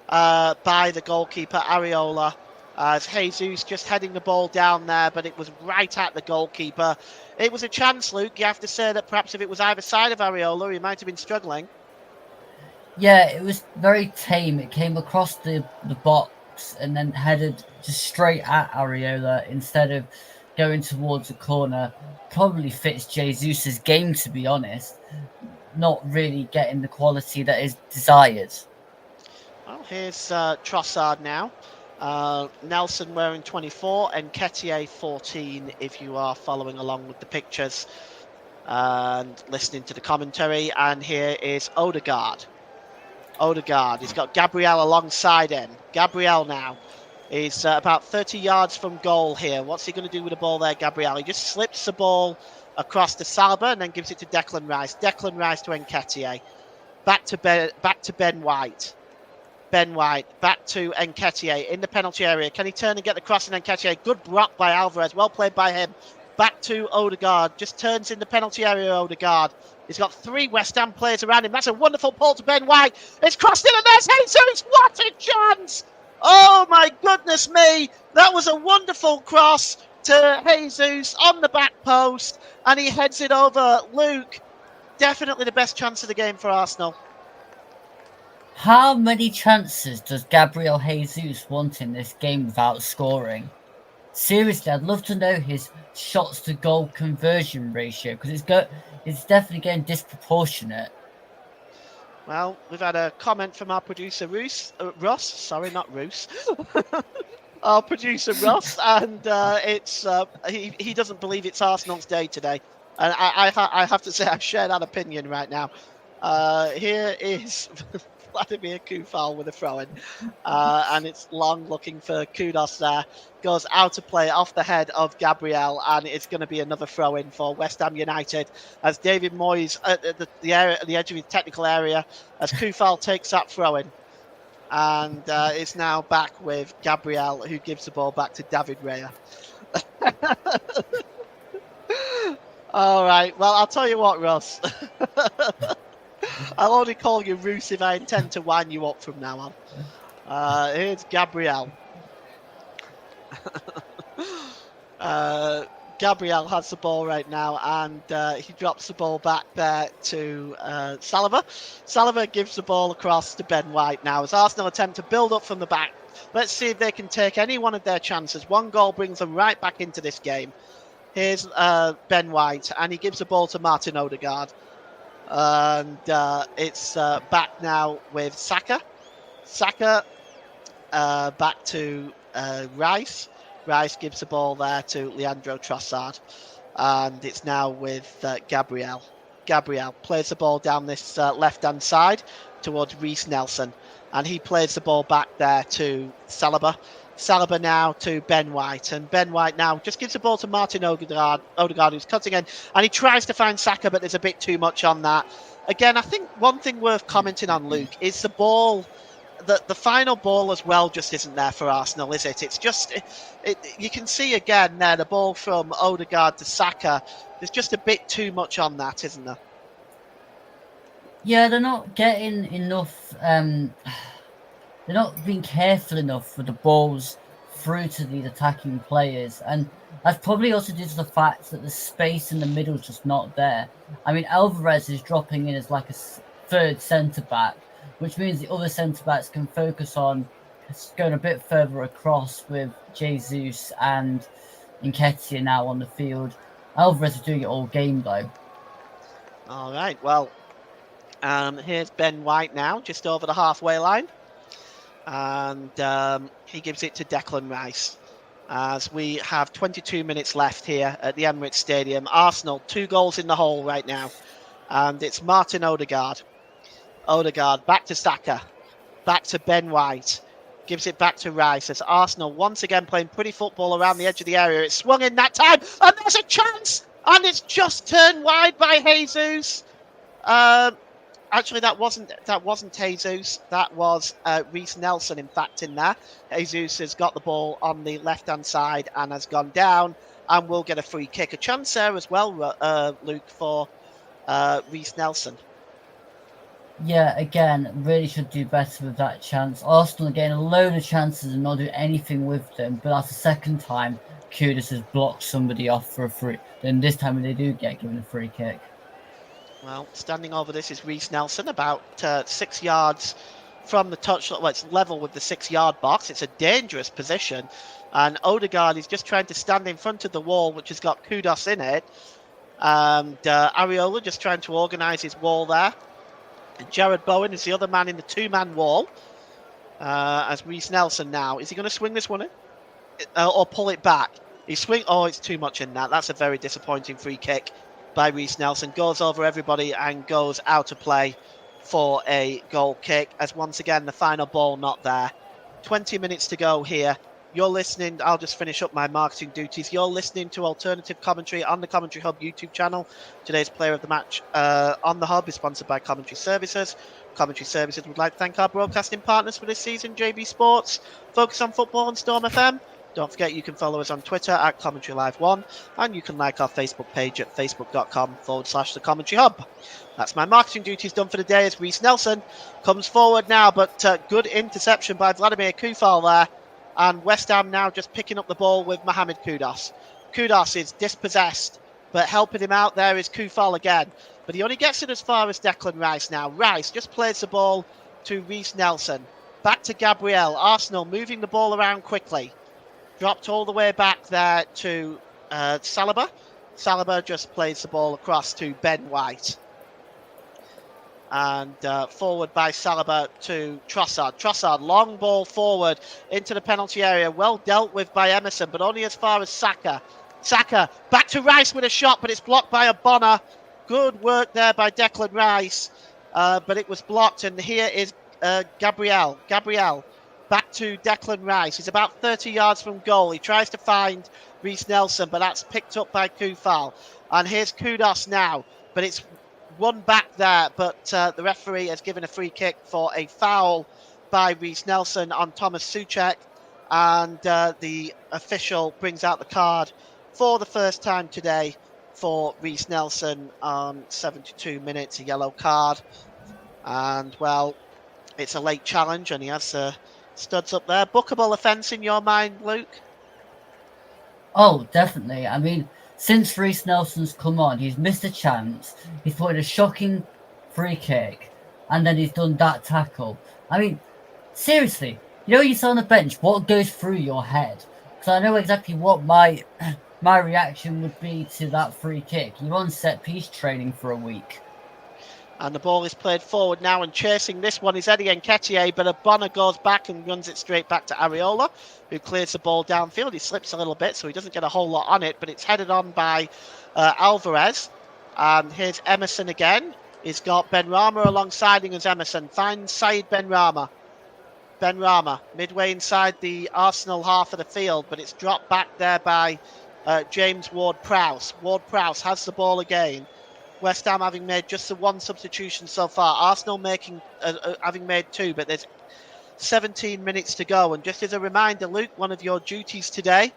by the goalkeeper, Areola, as Jesus just heading the ball down there, but it was right at the goalkeeper. It was a chance, Luke. You have to say that perhaps if it was either side of Areola, he might have been struggling. Yeah, it was very tame. It came across the box and then headed just straight at Areola instead of going towards a corner. Probably fits Jesus' game, to be honest. Not really getting the quality that is desired. Well, here's Trossard now. Nelson wearing 24 and Nketiah 14, if you are following along with the pictures and listening to the commentary. And here is Odegaard. He's got Gabriel alongside him. Gabriel now is about 30 yards from goal here. What's he going to do with the ball there, Gabriel? He just slips the ball across to Saliba and then gives it to Declan Rice. Declan Rice to Nketiah. Back to Ben White. Ben White back to Nketiah in the penalty area. Can he turn and get the cross? And Nketiah, good block by Alvarez. Well played by him. Back to Odegaard. Just turns in the penalty area, Odegaard. He's got three West Ham players around him. That's a wonderful ball to Ben White. It's crossed in and there's Jesus. What a chance! Oh my goodness me. That was a wonderful cross to Jesus on the back post. And he heads it over. Luke, definitely the best chance of the game for Arsenal. How many chances does Gabriel Jesus want in this game without scoring? Seriously, I'd love to know his shots to goal conversion ratio, because it's definitely getting disproportionate. Well, we've had a comment from our producer Ross. Sorry, not Roos. Our producer Ross, and he doesn't believe it's Arsenal's day today. And I have to say I share that opinion right now. Here is Vladimir Kufal with a throw-in, and it's long, looking for Kudos there. Goes out of play off the head of Gabriel, and it's going to be another throw-in for West Ham United as David Moyes at the edge of his technical area as Kufal takes that throw-in. And it's now back with Gabriel, who gives the ball back to David Raya. All right, well, I'll tell you what, Ross. I'll only call you Roos if I intend to wind you up from now on. Here's Gabriel. Gabriel has the ball right now, and he drops the ball back there to Saliba. Saliba gives the ball across to Ben White now as Arsenal attempt to build up from the back. Let's see if they can take any one of their chances. One goal brings them right back into this game. Here's Ben White, and he gives the ball to Martin Odegaard. And it's back now with Saka. Saka back to Rice. Rice gives the ball there to Leandro Trossard. And it's now with Gabriel. Gabriel plays the ball down this left-hand side towards Reiss Nelson. And he plays the ball back there to Saliba. Saliba now to Ben White. And Ben White now just gives the ball to Martin Odegaard, who's cutting in. And he tries to find Saka, but there's a bit too much on that. Again, I think one thing worth commenting on, Luke, is the ball. The final ball as well just isn't there for Arsenal, is it? It's just, you can see again there, the ball from Odegaard to Saka. There's just a bit too much on that, isn't there? Yeah, they're not getting enough. They're not being careful enough with the balls through to these attacking players, and that's probably also due to the fact that the space in the middle is just not there. I mean, Alvarez is dropping in as like a third centre back, which means the other centre-backs can focus on going a bit further across with Jesus and Nketiah now on the field. Alvarez is doing it all game, though. All right, well, here's Ben White now, just over the halfway line. And he gives it to Declan Rice. As we have 22 minutes left here at the Emirates Stadium. Arsenal, 2 goals in the hole right now. And it's Martin Odegaard. Odegaard back to Saka. Back to Ben White. Gives it back to Rice as Arsenal once again playing pretty football around the edge of the area. It's swung in that time. And there's a chance. And it's just turned wide by Jesus. Actually, that wasn't Jesus. That was Reiss Nelson, in fact, in there. Jesus has got the ball on the left-hand side and has gone down and will get a free kick. A chance there as well, Luke, for Reiss Nelson. Yeah, again, really should do better with that chance. Arsenal are getting a load of chances and not doing anything with them, but that's the second time Kudus has blocked somebody off for a free. Then this time they do get given a free kick. Well, standing over this is Reiss Nelson, about 6 yards from the touch. Well, it's level with the 6-yard box. It's a dangerous position. And Odegaard is just trying to stand in front of the wall, which has got Kudus in it. And Areola just trying to organise his wall there. And Jared Bowen is the other man in the 2-man wall. As Reiss Nelson now. Is he going to swing this one in? Or pull it back? He swing. Oh, it's too much in that. That's a very disappointing free kick by Reiss Nelson. Goes over everybody and goes out of play for a goal kick. As once again, the final ball not there. 20 minutes to go here. You're listening. I'll just finish up my marketing duties. You're listening to alternative commentary on the Commentary Hub YouTube channel. Today's player of the match on the Hub is sponsored by Commentary Services. Commentary Services would like to thank our broadcasting partners for this season, JB Sports, Focus on Football and Storm FM. Don't forget you can follow us on Twitter at Commentary Live 1, and you can like our Facebook page at facebook.com/The Commentary Hub. That's my marketing duties done for the day as Reiss Nelson comes forward now, but good interception by Vladimir Coufal there. And West Ham now just picking up the ball with Mohamed Kudus. Kudus is dispossessed, but helping him out there is Coufal again. But he only gets it as far as Declan Rice now. Rice just plays the ball to Reiss Nelson. Back to Gabriel. Arsenal moving the ball around quickly. Dropped all the way back there to Saliba. Saliba just plays the ball across to Ben White. And forward by Saliba to Trossard. Trossard, long ball forward into the penalty area. Well dealt with by Emerson, but only as far as Saka. Saka back to Rice with a shot, but it's blocked by Obona. Good work there by Declan Rice, but it was blocked. And here is Gabriel. Gabriel back to Declan Rice. He's about 30 yards from goal. He tries to find Reiss Nelson, but that's picked up by Coufal. And here's Kudus now, but it's one back there, but the referee has given a free kick for a foul by Reiss Nelson on Thomas Souček, and the official brings out the card for the first time today for Reiss Nelson on 72 minutes, a yellow card. And, well, it's a late challenge, and he has studs up there. Bookable offence in your mind, Luke? Oh, definitely. I mean, since Reiss Nelson's come on, he's missed a chance. He's put in a shocking free kick, and then he's done that tackle. I mean, seriously, you know, you sit on the bench, what goes through your head? Because I know exactly what my reaction would be to that free kick. You're on set piece training for a week. And the ball is played forward now, and chasing this one is Eddie Nketiah, but Obona goes back and runs it straight back to Areola, who clears the ball downfield. He slips a little bit, so he doesn't get a whole lot on it, but it's headed on by Alvarez. And here's Emerson again. He's got Benrahma alongside him as Emerson. Finds Said Benrahma. Benrahma, midway inside the Arsenal half of the field, but it's dropped back there by James Ward-Prowse. Ward-Prowse has the ball again. West Ham having made just the one substitution so far. Arsenal making having made 2, but there's 17 minutes to go. And just as a reminder, Luke, one of your duties today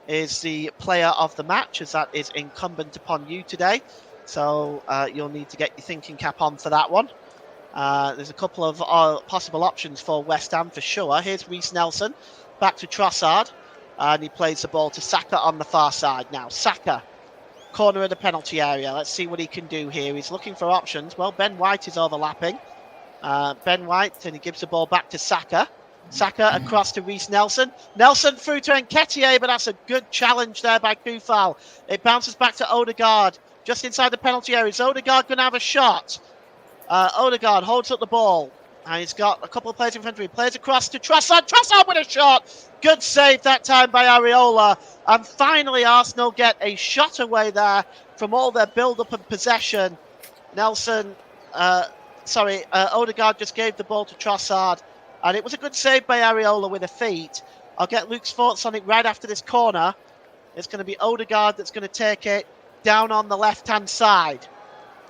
is the player of the match, as that is incumbent upon you today. So you'll need to get your thinking cap on for that one. There's a couple of possible options for West Ham for sure. Here's Reiss Nelson, back to Trossard, and he plays the ball to Saka on the far side now. Saka, corner of the penalty area. Let's see what he can do here. He's looking for options. Well, Ben White is overlapping. Ben White, and he gives the ball back to Saka. Saka across to Reiss Nelson. Nelson through to Nketiah, but that's a good challenge there by Kufal. It bounces back to Odegaard, just inside the penalty area. Is Odegaard going to have a shot? Odegaard holds up the ball. And he's got a couple of players in front of him. Plays across to Trossard. Trossard with a shot. Good save that time by Areola. And finally, Arsenal get a shot away there from all their build-up and possession. Odegaard just gave the ball to Trossard. And it was a good save by Areola with a feet. I'll get Luke's thoughts on it right after this corner. It's going to be Odegaard that's going to take it down on the left-hand side.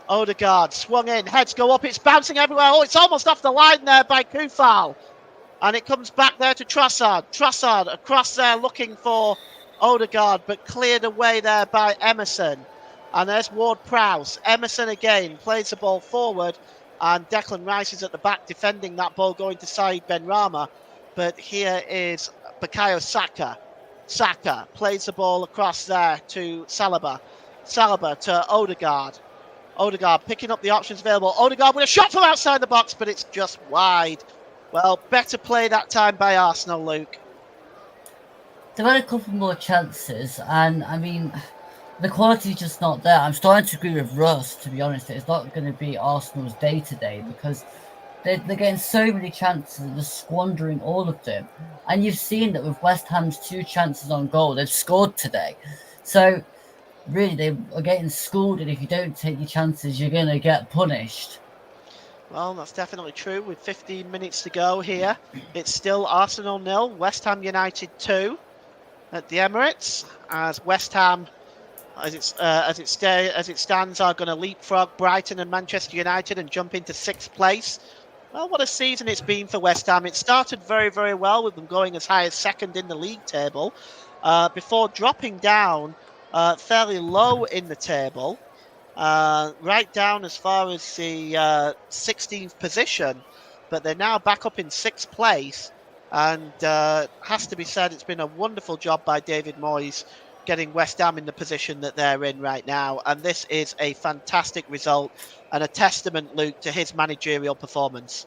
Odegaard swung in, heads go up, it's bouncing everywhere. Oh, it's almost off the line there by Kufal. And it comes back there to Trossard. Trossard across there looking for Odegaard, but cleared away there by Emerson. And there's Ward-Prowse. Emerson again plays the ball forward, and Declan Rice is at the back defending that ball going to Said Benrahma. But here is Bukayo Saka. Saka plays the ball across there to Saliba. Saliba to Odegaard. Odegaard picking up the options available. Odegaard with a shot from outside the box, but it's just wide. Well, better play that time by Arsenal, Luke. They've had a couple more chances, and I mean, the quality's just not there. I'm starting to agree with Russ, to be honest. It's not going to be Arsenal's day-to-day because they're getting so many chances and they're squandering all of them. And you've seen that with West Ham's 2 chances on goal, they've scored today. So really, they are getting schooled, and if you don't take your chances, you're going to get punished. Well, that's definitely true. With 15 minutes to go here, it's still Arsenal 0, West Ham United 2 at the Emirates, as West Ham, as it stands, are going to leapfrog Brighton and Manchester United and jump into 6th place. Well, what a season it's been for West Ham. It started very, very well with them going as high as 2nd in the league table before dropping down fairly low in the table, right down as far as the 16th position, but they're now back up in 6th place, and has to be said, it's been a wonderful job by David Moyes getting West Ham in the position that they're in right now, and this is a fantastic result and a testament, Luke, to his managerial performance.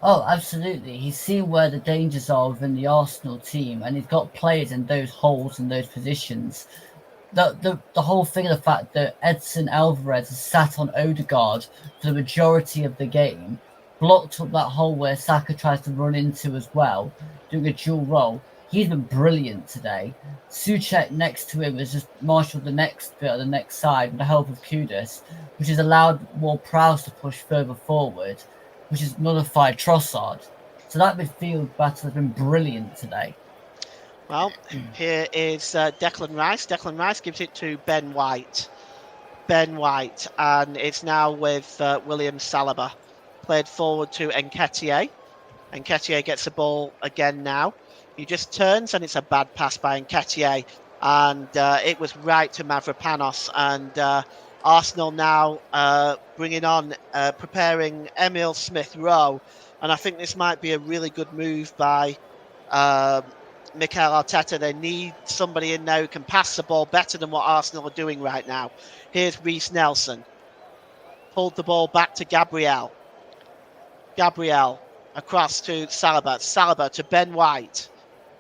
Oh, absolutely. He's seen where the dangers are within the Arsenal team, and he's got players in those holes and those positions. The whole thing of the fact that Edson Alvarez has sat on Odegaard for the majority of the game, blocked up that hole where Saka tries to run into as well, doing a dual role. He's been brilliant today. Souček next to him has just marshalled the next bit of the next side with the help of Kudus, which has allowed Ward-Prowse to push further forward, which has nullified Trossard. So that midfield battle has been brilliant today. Well, here is Declan Rice. Declan Rice gives it to Ben White. Ben White, and it's now with William Saliba. Played forward to Nketiah. Nketiah gets the ball again now. He just turns, and it's a bad pass by Nketiah. And it was right to Mavropanos. And Arsenal now bringing on, preparing Emil Smith-Rowe. And I think this might be a really good move by Mikel Arteta. They need somebody in there who can pass the ball better than what Arsenal are doing right now. Here's Reiss Nelson. Pulled the ball back to Gabriel. Gabriel across to Saliba. Saliba to Ben White.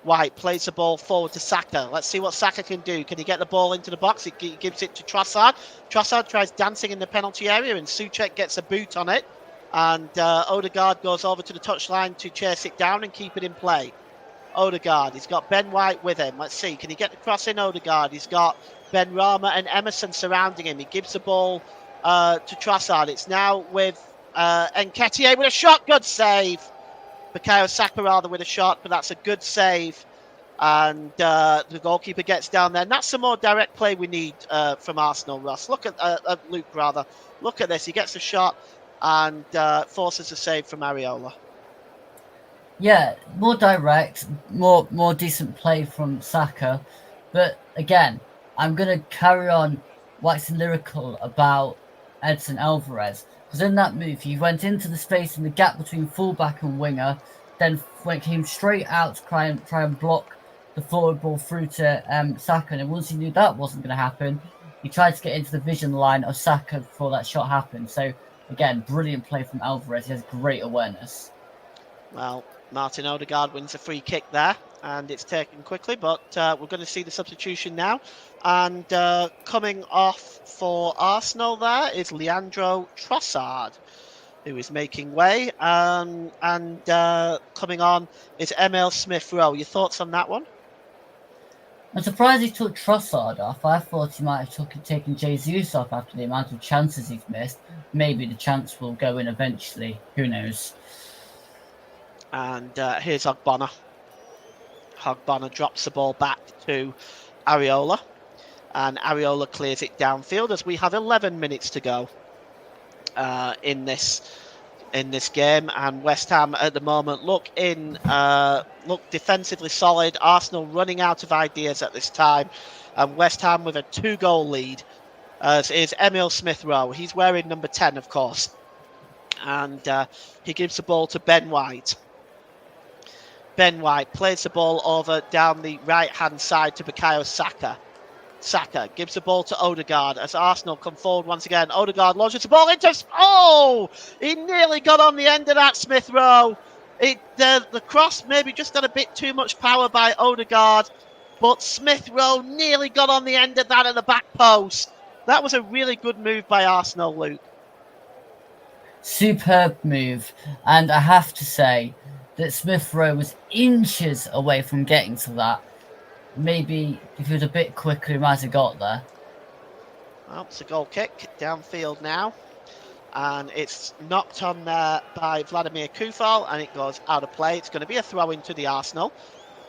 White plays the ball forward to Saka. Let's see what Saka can do. Can he get the ball into the box? He gives it to Trossard. Trossard tries dancing in the penalty area, and Souček gets a boot on it. And Odegaard goes over to the touchline to chase it down and keep it in play. Odegaard, he's got Ben White with him. Let's see, can he get the cross in? Odegaard, he's got Benrahma and Emerson surrounding him. He gives the ball to Trossard. It's now with Nketiah with a shot. Good save. Bukayo Saka rather with a shot, but that's a good save. And the goalkeeper gets down there. And that's some more direct play we need from Arsenal, Ross. Look at Luke, rather. Look at this. He gets a shot and forces a save from Areola. Yeah, more direct, more decent play from Saka. But again, I'm going to carry on waxing lyrical about Edson Alvarez. Because in that move, he went into the space in the gap between fullback and winger, then came straight out to try and block the forward ball through to Saka. And once he knew that wasn't going to happen, he tried to get into the vision line of Saka before that shot happened. So a again, brilliant play from Alvarez. He has great awareness. Well, Martin Odegaard wins a free kick there, and it's taken quickly, but we're going to see the substitution now. And coming off for Arsenal there is Leandro Trossard, who is making way, and coming on is Emil Smith-Rowe. Your thoughts on that one? I'm surprised he took Trossard off. I thought he might have taken Jesus off after the amount of chances he's missed. Maybe the chance will go in eventually. Who knows? And here's Ogbonna. Ogbonna drops the ball back to Areola. And Areola clears it downfield as we have 11 minutes to go in this game. And West Ham at the moment look defensively solid. Arsenal running out of ideas at this time. And West Ham with a 2-goal lead. As is Emil Smith-Rowe. He's wearing number 10, of course. And he gives the ball to Ben White. Ben White plays the ball over down the right-hand side to Bukayo Saka. Saka gives the ball to Odegaard as Arsenal come forward once again. Odegaard launches the ball into... Oh! He nearly got on the end of that, Smith-Rowe. The cross maybe just had a bit too much power by Odegaard, but Smith-Rowe nearly got on the end of that at the back post. That was a really good move by Arsenal, Luke. Superb move. And I have to say that Smith-Rowe was inches away from getting to that. Maybe if he was a bit quicker, he might have got there. Well, it's a goal kick downfield now. And it's knocked on there by Vladimir Kufal, and it goes out of play. It's going to be a throw into the Arsenal.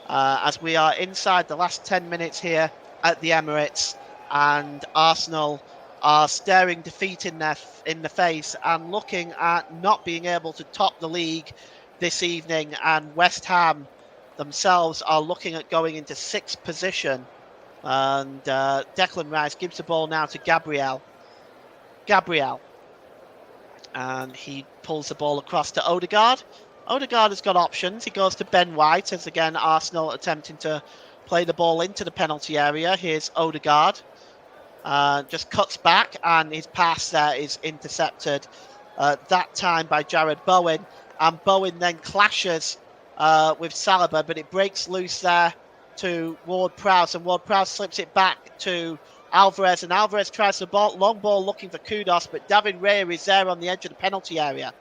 As we are inside the last 10 minutes here at the Emirates. And Arsenal are staring defeat in the face and looking at not being able to top the league this evening, and West Ham themselves are looking at going into 6th position. And Declan Rice gives the ball now to Gabriel, and he pulls the ball across to Odegaard. Odegaard has got options. He goes to Ben White as again Arsenal attempting to play the ball into the penalty area. Here's Odegaard, just cuts back, and his pass there is intercepted that time by Jared Bowen. And Bowen then clashes with Saliba, but it breaks loose there to Ward-Prowse, and Ward-Prowse slips it back to Alvarez, and Alvarez tries the long ball looking for Kudus, but David Raya is there on the edge of the penalty area.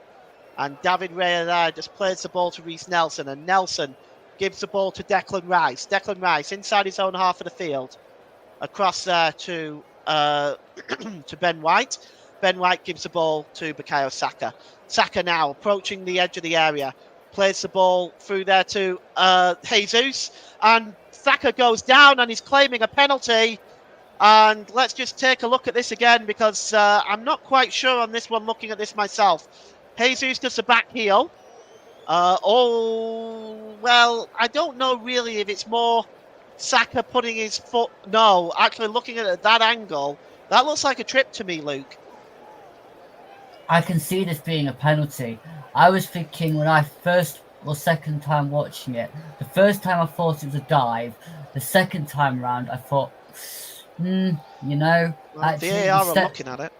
And David Raya there just plays the ball to Reece Nelson, and Nelson gives the ball to Declan Rice. Declan Rice inside his own half of the field. Across there to to Ben White. Ben White gives the ball to Bukayo Saka. Saka now approaching the edge of the area. Plays the ball through there to Jesus. And Saka goes down and he's claiming a penalty. And let's just take a look at this again, because I'm not quite sure on this one, looking at this myself. Jesus does the back heel. Well, I don't know really if it's more Saka putting his foot... No, actually looking at it at that angle, that looks like a trip to me, Luke. I can see this being a penalty. I was thinking when I first or second time watching it, the first time I thought it was a dive. The second time round, I thought, you know... Well, actually, VAR are looking at it.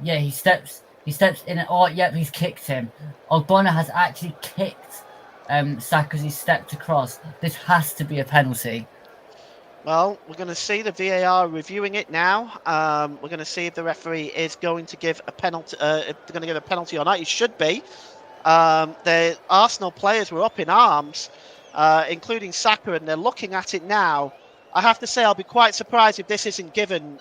Yeah, he steps in it. Oh, yep, he's kicked him. Ogbonna has actually kicked Saka as he stepped across. This has to be a penalty. Well, we're going to see the VAR reviewing it now. We're going to see if the referee is going to give a penalty. If they're going to give a penalty or not. It should be. The Arsenal players were up in arms, including Saka, and they're looking at it now. I have to say, I'll be quite surprised if this isn't given,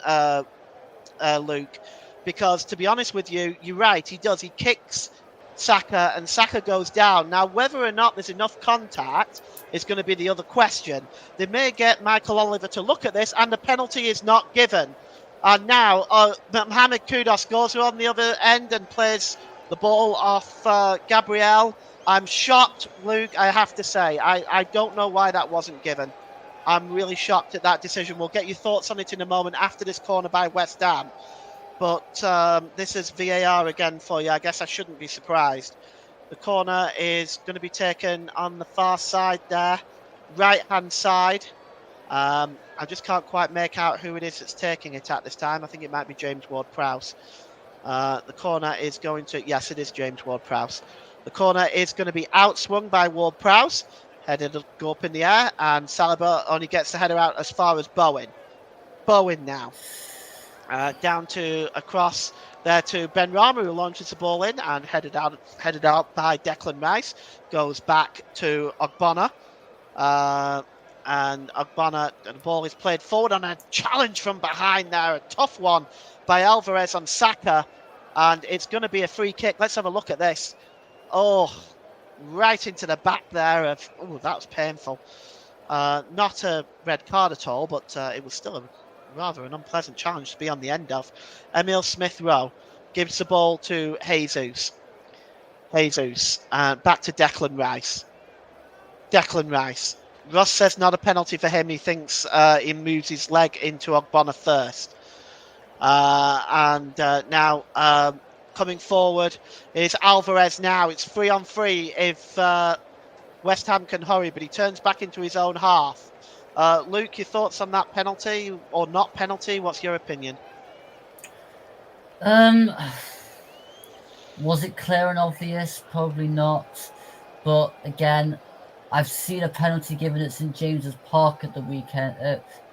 Luke, because to be honest with you, you're right. He does. He kicks Saka, and Saka goes down. Now, whether or not there's enough contact is going to be the other question. They may get Michael Oliver to look at this, and the penalty is not given. And now Mohamed Kudus goes on the other end and plays the ball off Gabriel. I'm shocked, Luke, I have to say. I don't know why that wasn't given. I'm really shocked at that decision. We'll get your thoughts on it in a moment after this corner by West Ham. But this is VAR again for you. I guess I shouldn't be surprised. The corner is going to be taken on the far side there, right-hand side. I just can't quite make out who it is that's taking it at this time. I think it might be James Ward-Prowse. The corner is going to, yes, it is James Ward-Prowse. The corner is going to be outswung by Ward-Prowse, headed go up in the air, and Saliba only gets the header out as far as Bowen. Bowen now. Down to across there to Benrahma, who launches the ball in and headed out by Declan Rice. Goes back to Ogbonna. And Ogbonna, the ball is played forward on a challenge from behind there. A tough one by Alvarez on Saka. And it's going to be a free kick. Let's have a look at this. Oh, right into the back there. Oh, that was painful. Not a red card at all, but it was still rather an unpleasant challenge to be on the end of. Emile Smith-Rowe gives the ball to Jesus. Back to Declan Rice. Russ says not a penalty for him. He thinks he moves his leg into Ogbonna first. Now coming forward is Alvarez now. It's 3-on-3 if West Ham can hurry, but he turns back into his own half. Luke, your thoughts on that penalty or not penalty? What's your opinion? Was it clear and obvious? Probably not. But again, I've seen a penalty given at St James's Park at the weekend,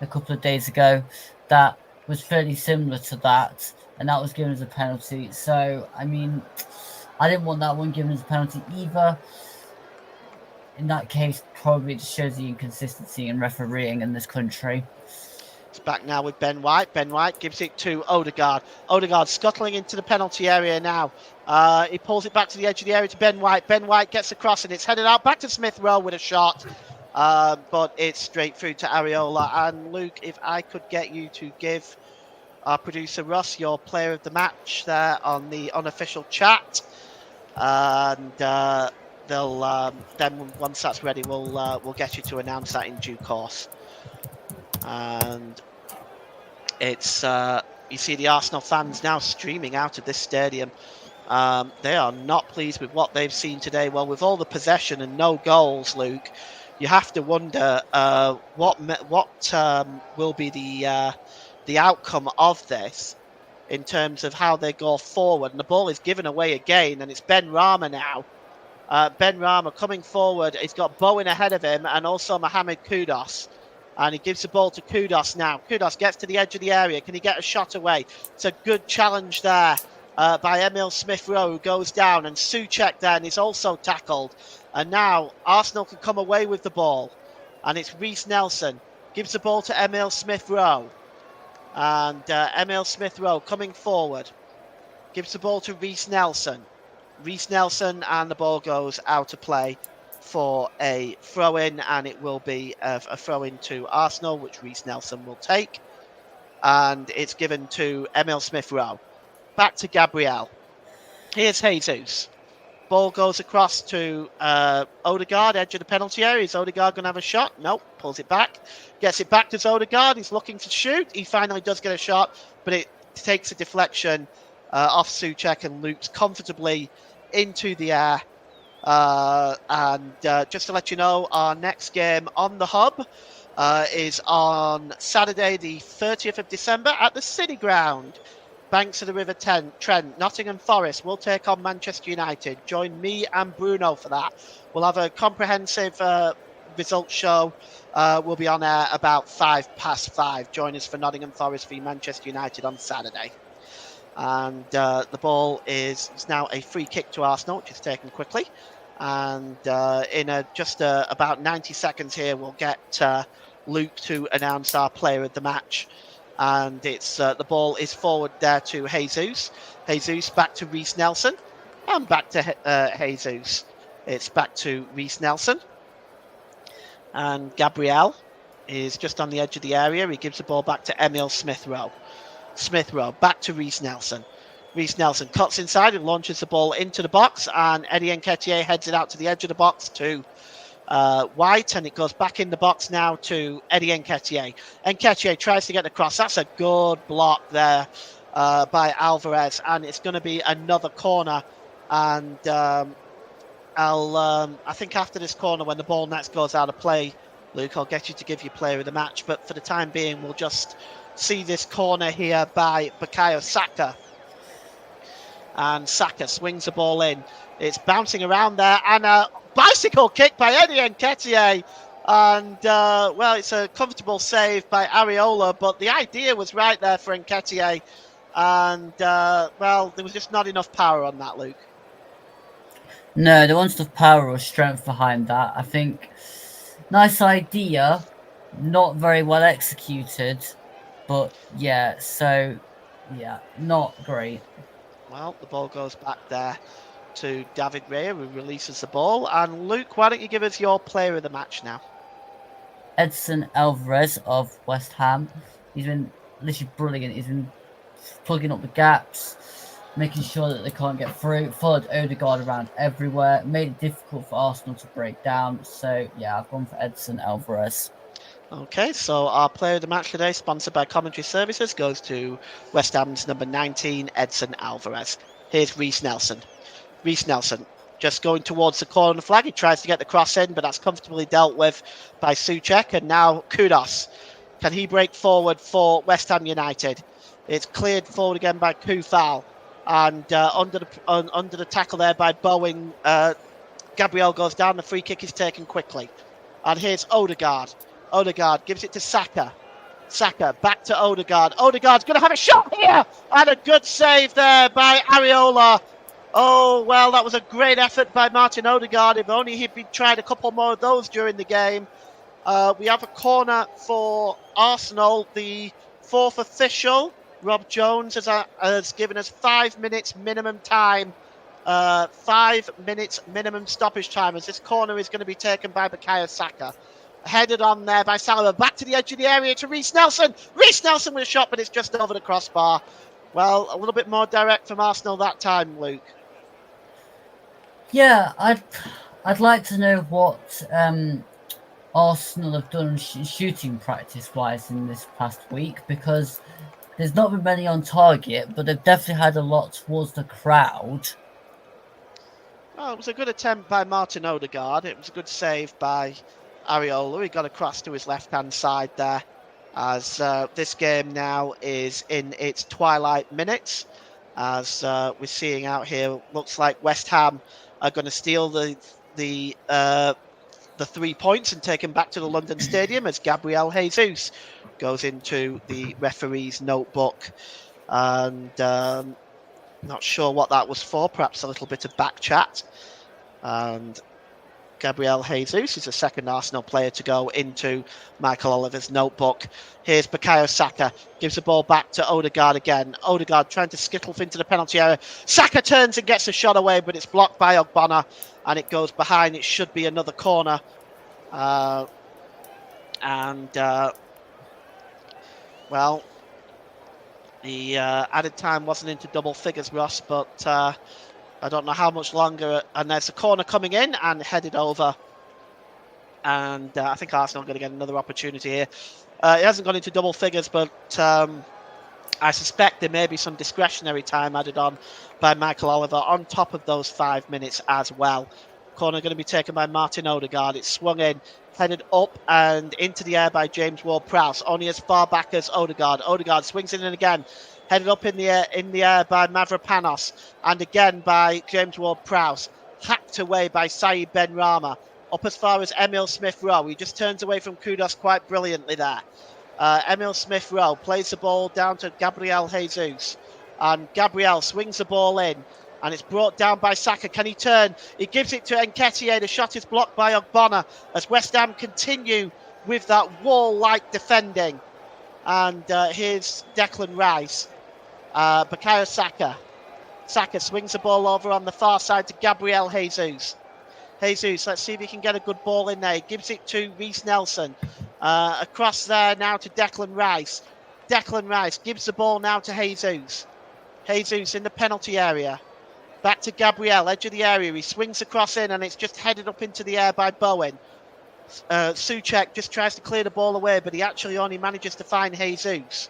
a couple of days ago, that was fairly similar to that, and that was given as a penalty. So, I mean, I didn't want that one given as a penalty either. In that case, probably just shows the inconsistency in refereeing in this country. It's back now with Ben White. Ben White gives it to Odegaard. Odegaard scuttling into the penalty area now. He pulls it back to the edge of the area to Ben White. Ben White gets across and it's headed out back to Smith-Rowe with a shot. But it's straight through to Areola. And Luke, if I could get you to give our producer Russ your player of the match there on the unofficial chat. And they'll then once that's ready, we'll get you to announce that in due course. And it's you see the Arsenal fans now streaming out of this stadium. They are not pleased with what they've seen today. Well, with all the possession and no goals, Luke, you have to wonder what will be the outcome of this in terms of how they go forward. And the ball is given away again, and it's Benrahma now. Benrahma coming forward. He's got Bowen ahead of him, and also Mohamed Kudus. And he gives the ball to Kudus now. Kudus gets to the edge of the area. Can he get a shot away? It's a good challenge there by Emile Smith-Rowe, who goes down. And Souček then is also tackled. And now Arsenal can come away with the ball. And it's Reiss Nelson. Gives the ball to Emile Smith-Rowe. And Emile Smith-Rowe coming forward. Gives the ball to Reiss Nelson. Reiss Nelson, and the ball goes out of play for a throw-in, and it will be a throw-in to Arsenal, which Reiss Nelson will take. And it's given to Emile Smith-Rowe. Back to Gabriel. Here's Jesus. Ball goes across to Odegaard, edge of the penalty area. Is Odegaard going to have a shot? Nope. Pulls it back. Gets it back to Odegaard. He's looking to shoot. He finally does get a shot, but it takes a deflection off Souček and loops comfortably into the air. And just to let you know, our next game on the hub is on Saturday, the 30th of December at the City Ground. Banks of the River Trent, Nottingham Forest will take on Manchester United. Join me and Bruno for that. We'll have a comprehensive results show. We'll be on air about 5:05. Join us for Nottingham Forest v Manchester United on Saturday. And the ball is now a free kick to Arsenal, which is taken quickly. And in about 90 seconds here, we'll get Luke to announce our player of the match. And it's the ball is forward there to Jesus. Jesus back to Reiss Nelson. And back to Jesus. It's back to Reiss Nelson. And Gabriel is just on the edge of the area. He gives the ball back to Emile Smith-Rowe. Smith-Rowe back to Reiss Nelson. Reiss Nelson cuts inside and launches the ball into the box, and Eddie Nketiah heads it out to the edge of the box to White, and it goes back in the box now to Eddie Nketiah. Nketiah tries to get across. That's a good block there by Alvarez, and it's going to be another corner. And I think after this corner, when the ball next goes out of play, Luke, I'll get you to give your player of the match. But for the time being, we'll just see this corner here by Bukayo Saka. And Saka swings the ball in. It's bouncing around there, and a bicycle kick by Eddie Nketiah. And, well, it's a comfortable save by Areola, but the idea was right there for Nketiah. And, well, there was just not enough power on that, Luke. No, there wasn't enough power or strength behind that. I think nice idea, not very well executed, but yeah, so yeah, not great. Well, the ball goes back there to David Raya, who releases the ball. And Luke, why don't you give us your player of the match now? Edson Alvarez of West Ham. He's been literally brilliant. He's been plugging up the gaps, making sure that they can't get through. Followed Odegaard around everywhere. Made it difficult for Arsenal to break down. So yeah, I've gone for Edson Alvarez. Okay, so our player of the match today, sponsored by Commentary Services, goes to West Ham's number 19, Edson Alvarez. Here's Reiss Nelson. Reiss Nelson just going towards the corner of the flag. He tries to get the cross in, but that's comfortably dealt with by Souček. And now Kudus. Can he break forward for West Ham United? It's cleared forward again by Koufal. And under the tackle there by Bowen, Gabriel goes down. The free kick is taken quickly. And here's Odegaard. Odegaard gives it to Saka. Saka back to Odegaard. Odegaard's going to have a shot here. And a good save there by Areola. Oh, well, that was a great effort by Martin Odegaard. If only he'd been tried a couple more of those during the game. We have a corner for Arsenal. The fourth official, Rob Jones, has given us 5 minutes minimum time. 5 minutes minimum stoppage time, as this corner is going to be taken by Bukayo Saka. Headed on there by Salah, back to the edge of the area to Reiss Nelson. Reiss Nelson with a shot, but it's just over the crossbar. Well, a little bit more direct from Arsenal that time, Luke. Yeah, I'd like to know what Arsenal have done shooting practice-wise in this past week, because there's not been many on target, but they've definitely had a lot towards the crowd. Well, it was a good attempt by Martin Odegaard. It was a good save by Areola. He got across to his left-hand side there, as this game now is in its twilight minutes. As we're seeing out here, looks like West Ham are going to steal the 3 points and take them back to the London Stadium, as Gabriel Jesus goes into the referee's notebook. And not sure what that was for, perhaps a little bit of back chat. And Gabriel Jesus is the second Arsenal player to go into Michael Oliver's notebook. Here's Bukayo Saka, gives the ball back to Odegaard again. Odegaard trying to skittle into the penalty area. Saka turns and gets a shot away, but it's blocked by Ogbonna, and it goes behind. It should be another corner. Well, the added time wasn't into double figures, Ross, but I don't know how much longer. And there's a corner coming in and headed over. And I think Arsenal are going to get another opportunity here. It hasn't gone into double figures, but I suspect there may be some discretionary time added on by Michael Oliver on top of those 5 minutes as well. Corner going to be taken by Martin Odegaard. It's swung in, headed up and into the air by James Ward-Prowse. Only as far back as Odegaard. Odegaard swings in and again. Headed up in the air by Mavropanos, and again by James Ward-Prowse. Hacked away by Saeed Benrahma. Up as far as Emil Smith-Rowe. He just turns away from Kudus quite brilliantly there. Emil Smith-Rowe plays the ball down to Gabriel Jesus. And Gabriel swings the ball in. And it's brought down by Saka. Can he turn? He gives it to Nketiah. The shot is blocked by Ogbonna as West Ham continue with that wall-like defending. And here's Declan Rice. Bukayo Saka. Saka swings the ball over on the far side to Gabriel Jesus. Jesus, let's see if he can get a good ball in there. He gives it to Reiss Nelson. Across there now to Declan Rice. Declan Rice gives the ball now to Jesus. Jesus in the penalty area. Back to Gabriel, edge of the area. He swings across in and it's just headed up into the air by Bowen. Souček just tries to clear the ball away, but he actually only manages to find Jesus.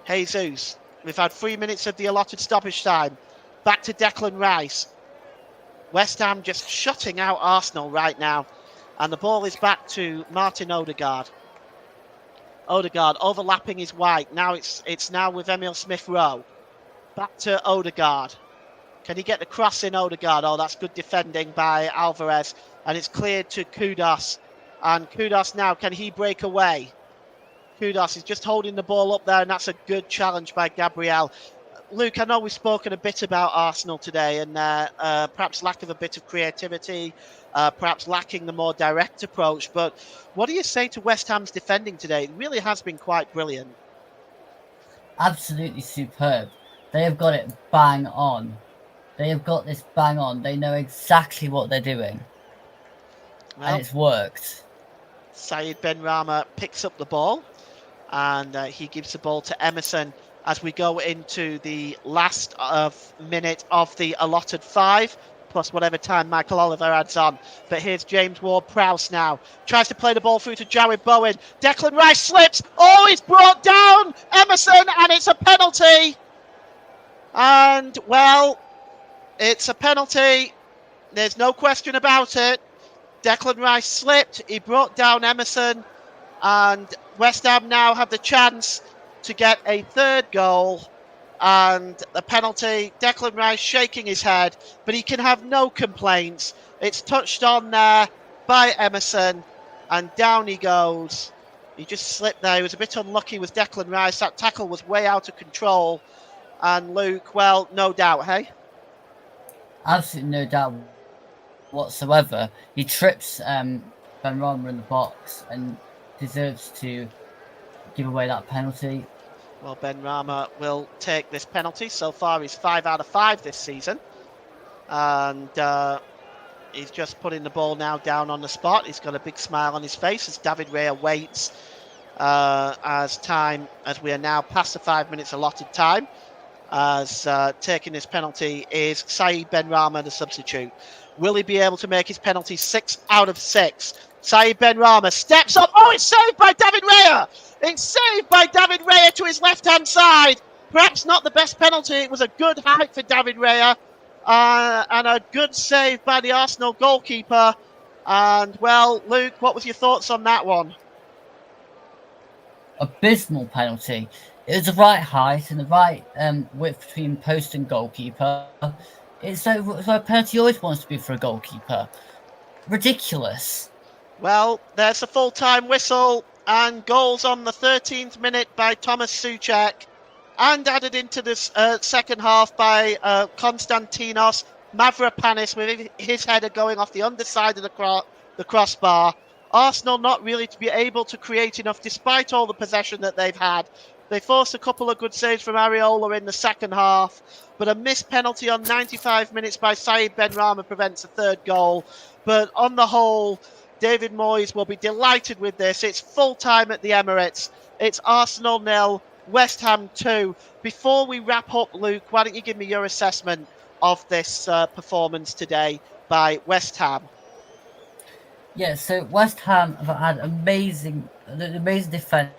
Jesus. We've had 3 minutes of the allotted stoppage time. Back to Declan Rice. West Ham just shutting out Arsenal right now. And the ball is back to Martin Odegaard. Odegaard overlapping his White. Now it's now with Emil Smith-Rowe. Back to Odegaard. Can he get the cross in, Odegaard? Oh, that's good defending by Alvarez. And it's cleared to Kudus. And Kudus now, can he break away? Kudus is just holding the ball up there, and that's a good challenge by Gabriel. Luke, I know we've spoken a bit about Arsenal today and perhaps lack of a bit of creativity, perhaps lacking the more direct approach. But what do you say to West Ham's defending today? It really has been quite brilliant. Absolutely superb. They have got it bang on. They have got this bang on. They know exactly what they're doing. Well, and it's worked. Said Benrahma picks up the ball and he gives the ball to Emerson as we go into the last minute of the allotted 5, plus whatever time Michael Oliver adds on. But here's James Ward-Prowse now. Tries to play the ball through to Jared Bowen. Declan Rice slips. Oh, he's brought down Emerson, and it's a penalty. And, well, it's a penalty. There's no question about it. Declan Rice slipped. He brought down Emerson. And West Ham now have the chance to get a third goal. And the penalty, Declan Rice shaking his head, but he can have no complaints. It's touched on there by Emerson, and down he goes. He just slipped there. He was a bit unlucky with Declan Rice. That tackle was way out of control. And Luke, well, no doubt, hey? Absolutely no doubt whatsoever. He trips Benrahma in the box and deserves to give away that penalty. Well, Benrahma will take this penalty. So far, he's 5 out of 5 this season. And he's just putting the ball now down on the spot. He's got a big smile on his face as David Raya waits as we are now past the 5 minutes allotted time. As taking this penalty is Said Benrahma, the substitute. Will he be able to make his penalty 6 out of 6? Said Benrahma steps up. Oh, it's saved by David Raya. It's saved by David Raya to his left-hand side. Perhaps not the best penalty. It was a good height for David Raya. And a good save by the Arsenal goalkeeper. And, well, Luke, what was your thoughts on that one? Abysmal penalty. It was the right height and the right width between post and goalkeeper. It's so a penalty always wants to be for a goalkeeper. Ridiculous. Well, there's a full-time whistle and goals on the 13th minute by Thomas Souček, and added into this second half by Konstantinos Mavropanis with his header going off the underside of the crossbar. Arsenal not really to be able to create enough despite all the possession that they've had. They forced a couple of good saves from Areola in the second half, but a missed penalty on 95 minutes by Said Benrahma prevents a third goal. But on the whole, David Moyes will be delighted with this. It's full time at the Emirates. It's Arsenal 0, West Ham 2. Before we wrap up, Luke, why don't you give me your assessment of this performance today by West Ham? Yeah, so West Ham have had amazing defence.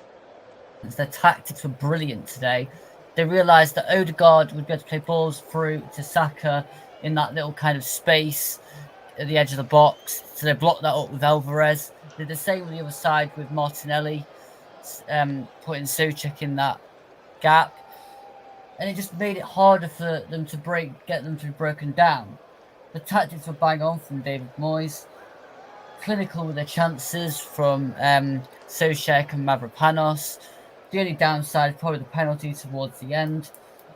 Their tactics were brilliant today. They realised that Odegaard would be able to play balls through to Saka in that little kind of space at the edge of the box. So they blocked that up with Alvarez. They did the same on the other side with Martinelli, putting Souček in that gap. And it just made it harder for them to get them to be broken down. The tactics were bang on from David Moyes. Clinical with their chances from Souček and Mavropanos. The only downside, probably the penalty towards the end.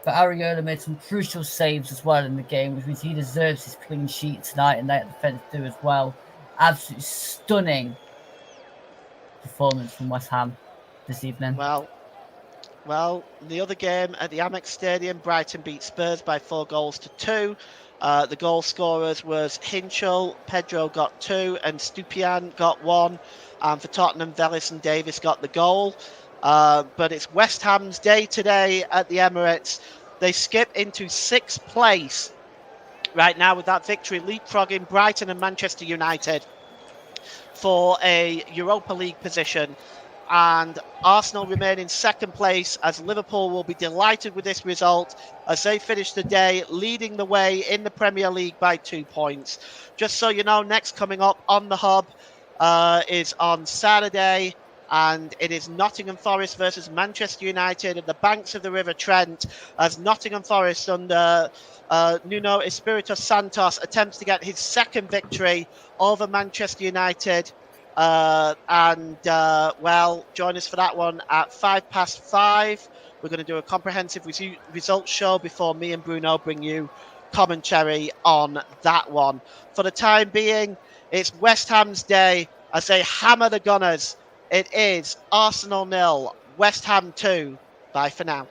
But Areola made some crucial saves as well in the game, which means he deserves his clean sheet tonight, and that defence do as well. Absolutely stunning performance from West Ham this evening. Well, the other game at the Amex Stadium, Brighton beat Spurs by 4 goals to 2. The goal scorers was Hinchel, Pedro got 2, and Stupian got 1. And for Tottenham, Vellis and Davis got the goal. But it's West Ham's day today at the Emirates. They skip into 6th place right now with that victory, leapfrogging Brighton and Manchester United for a Europa League position. And Arsenal remain in 2nd place, as Liverpool will be delighted with this result as they finish the day leading the way in the Premier League by 2 points. Just so you know, next coming up on the Hub is on Saturday. And it is Nottingham Forest versus Manchester United at the banks of the River Trent, as Nottingham Forest under Nuno Espirito Santos attempts to get his second victory over Manchester United. Well, join us for that one at 5:05. We're going to do a comprehensive results show before me and Bruno bring you commentary on that one. For the time being, it's West Ham's day as they hammer the Gunners. It is Arsenal 0, West Ham 2. Bye for now.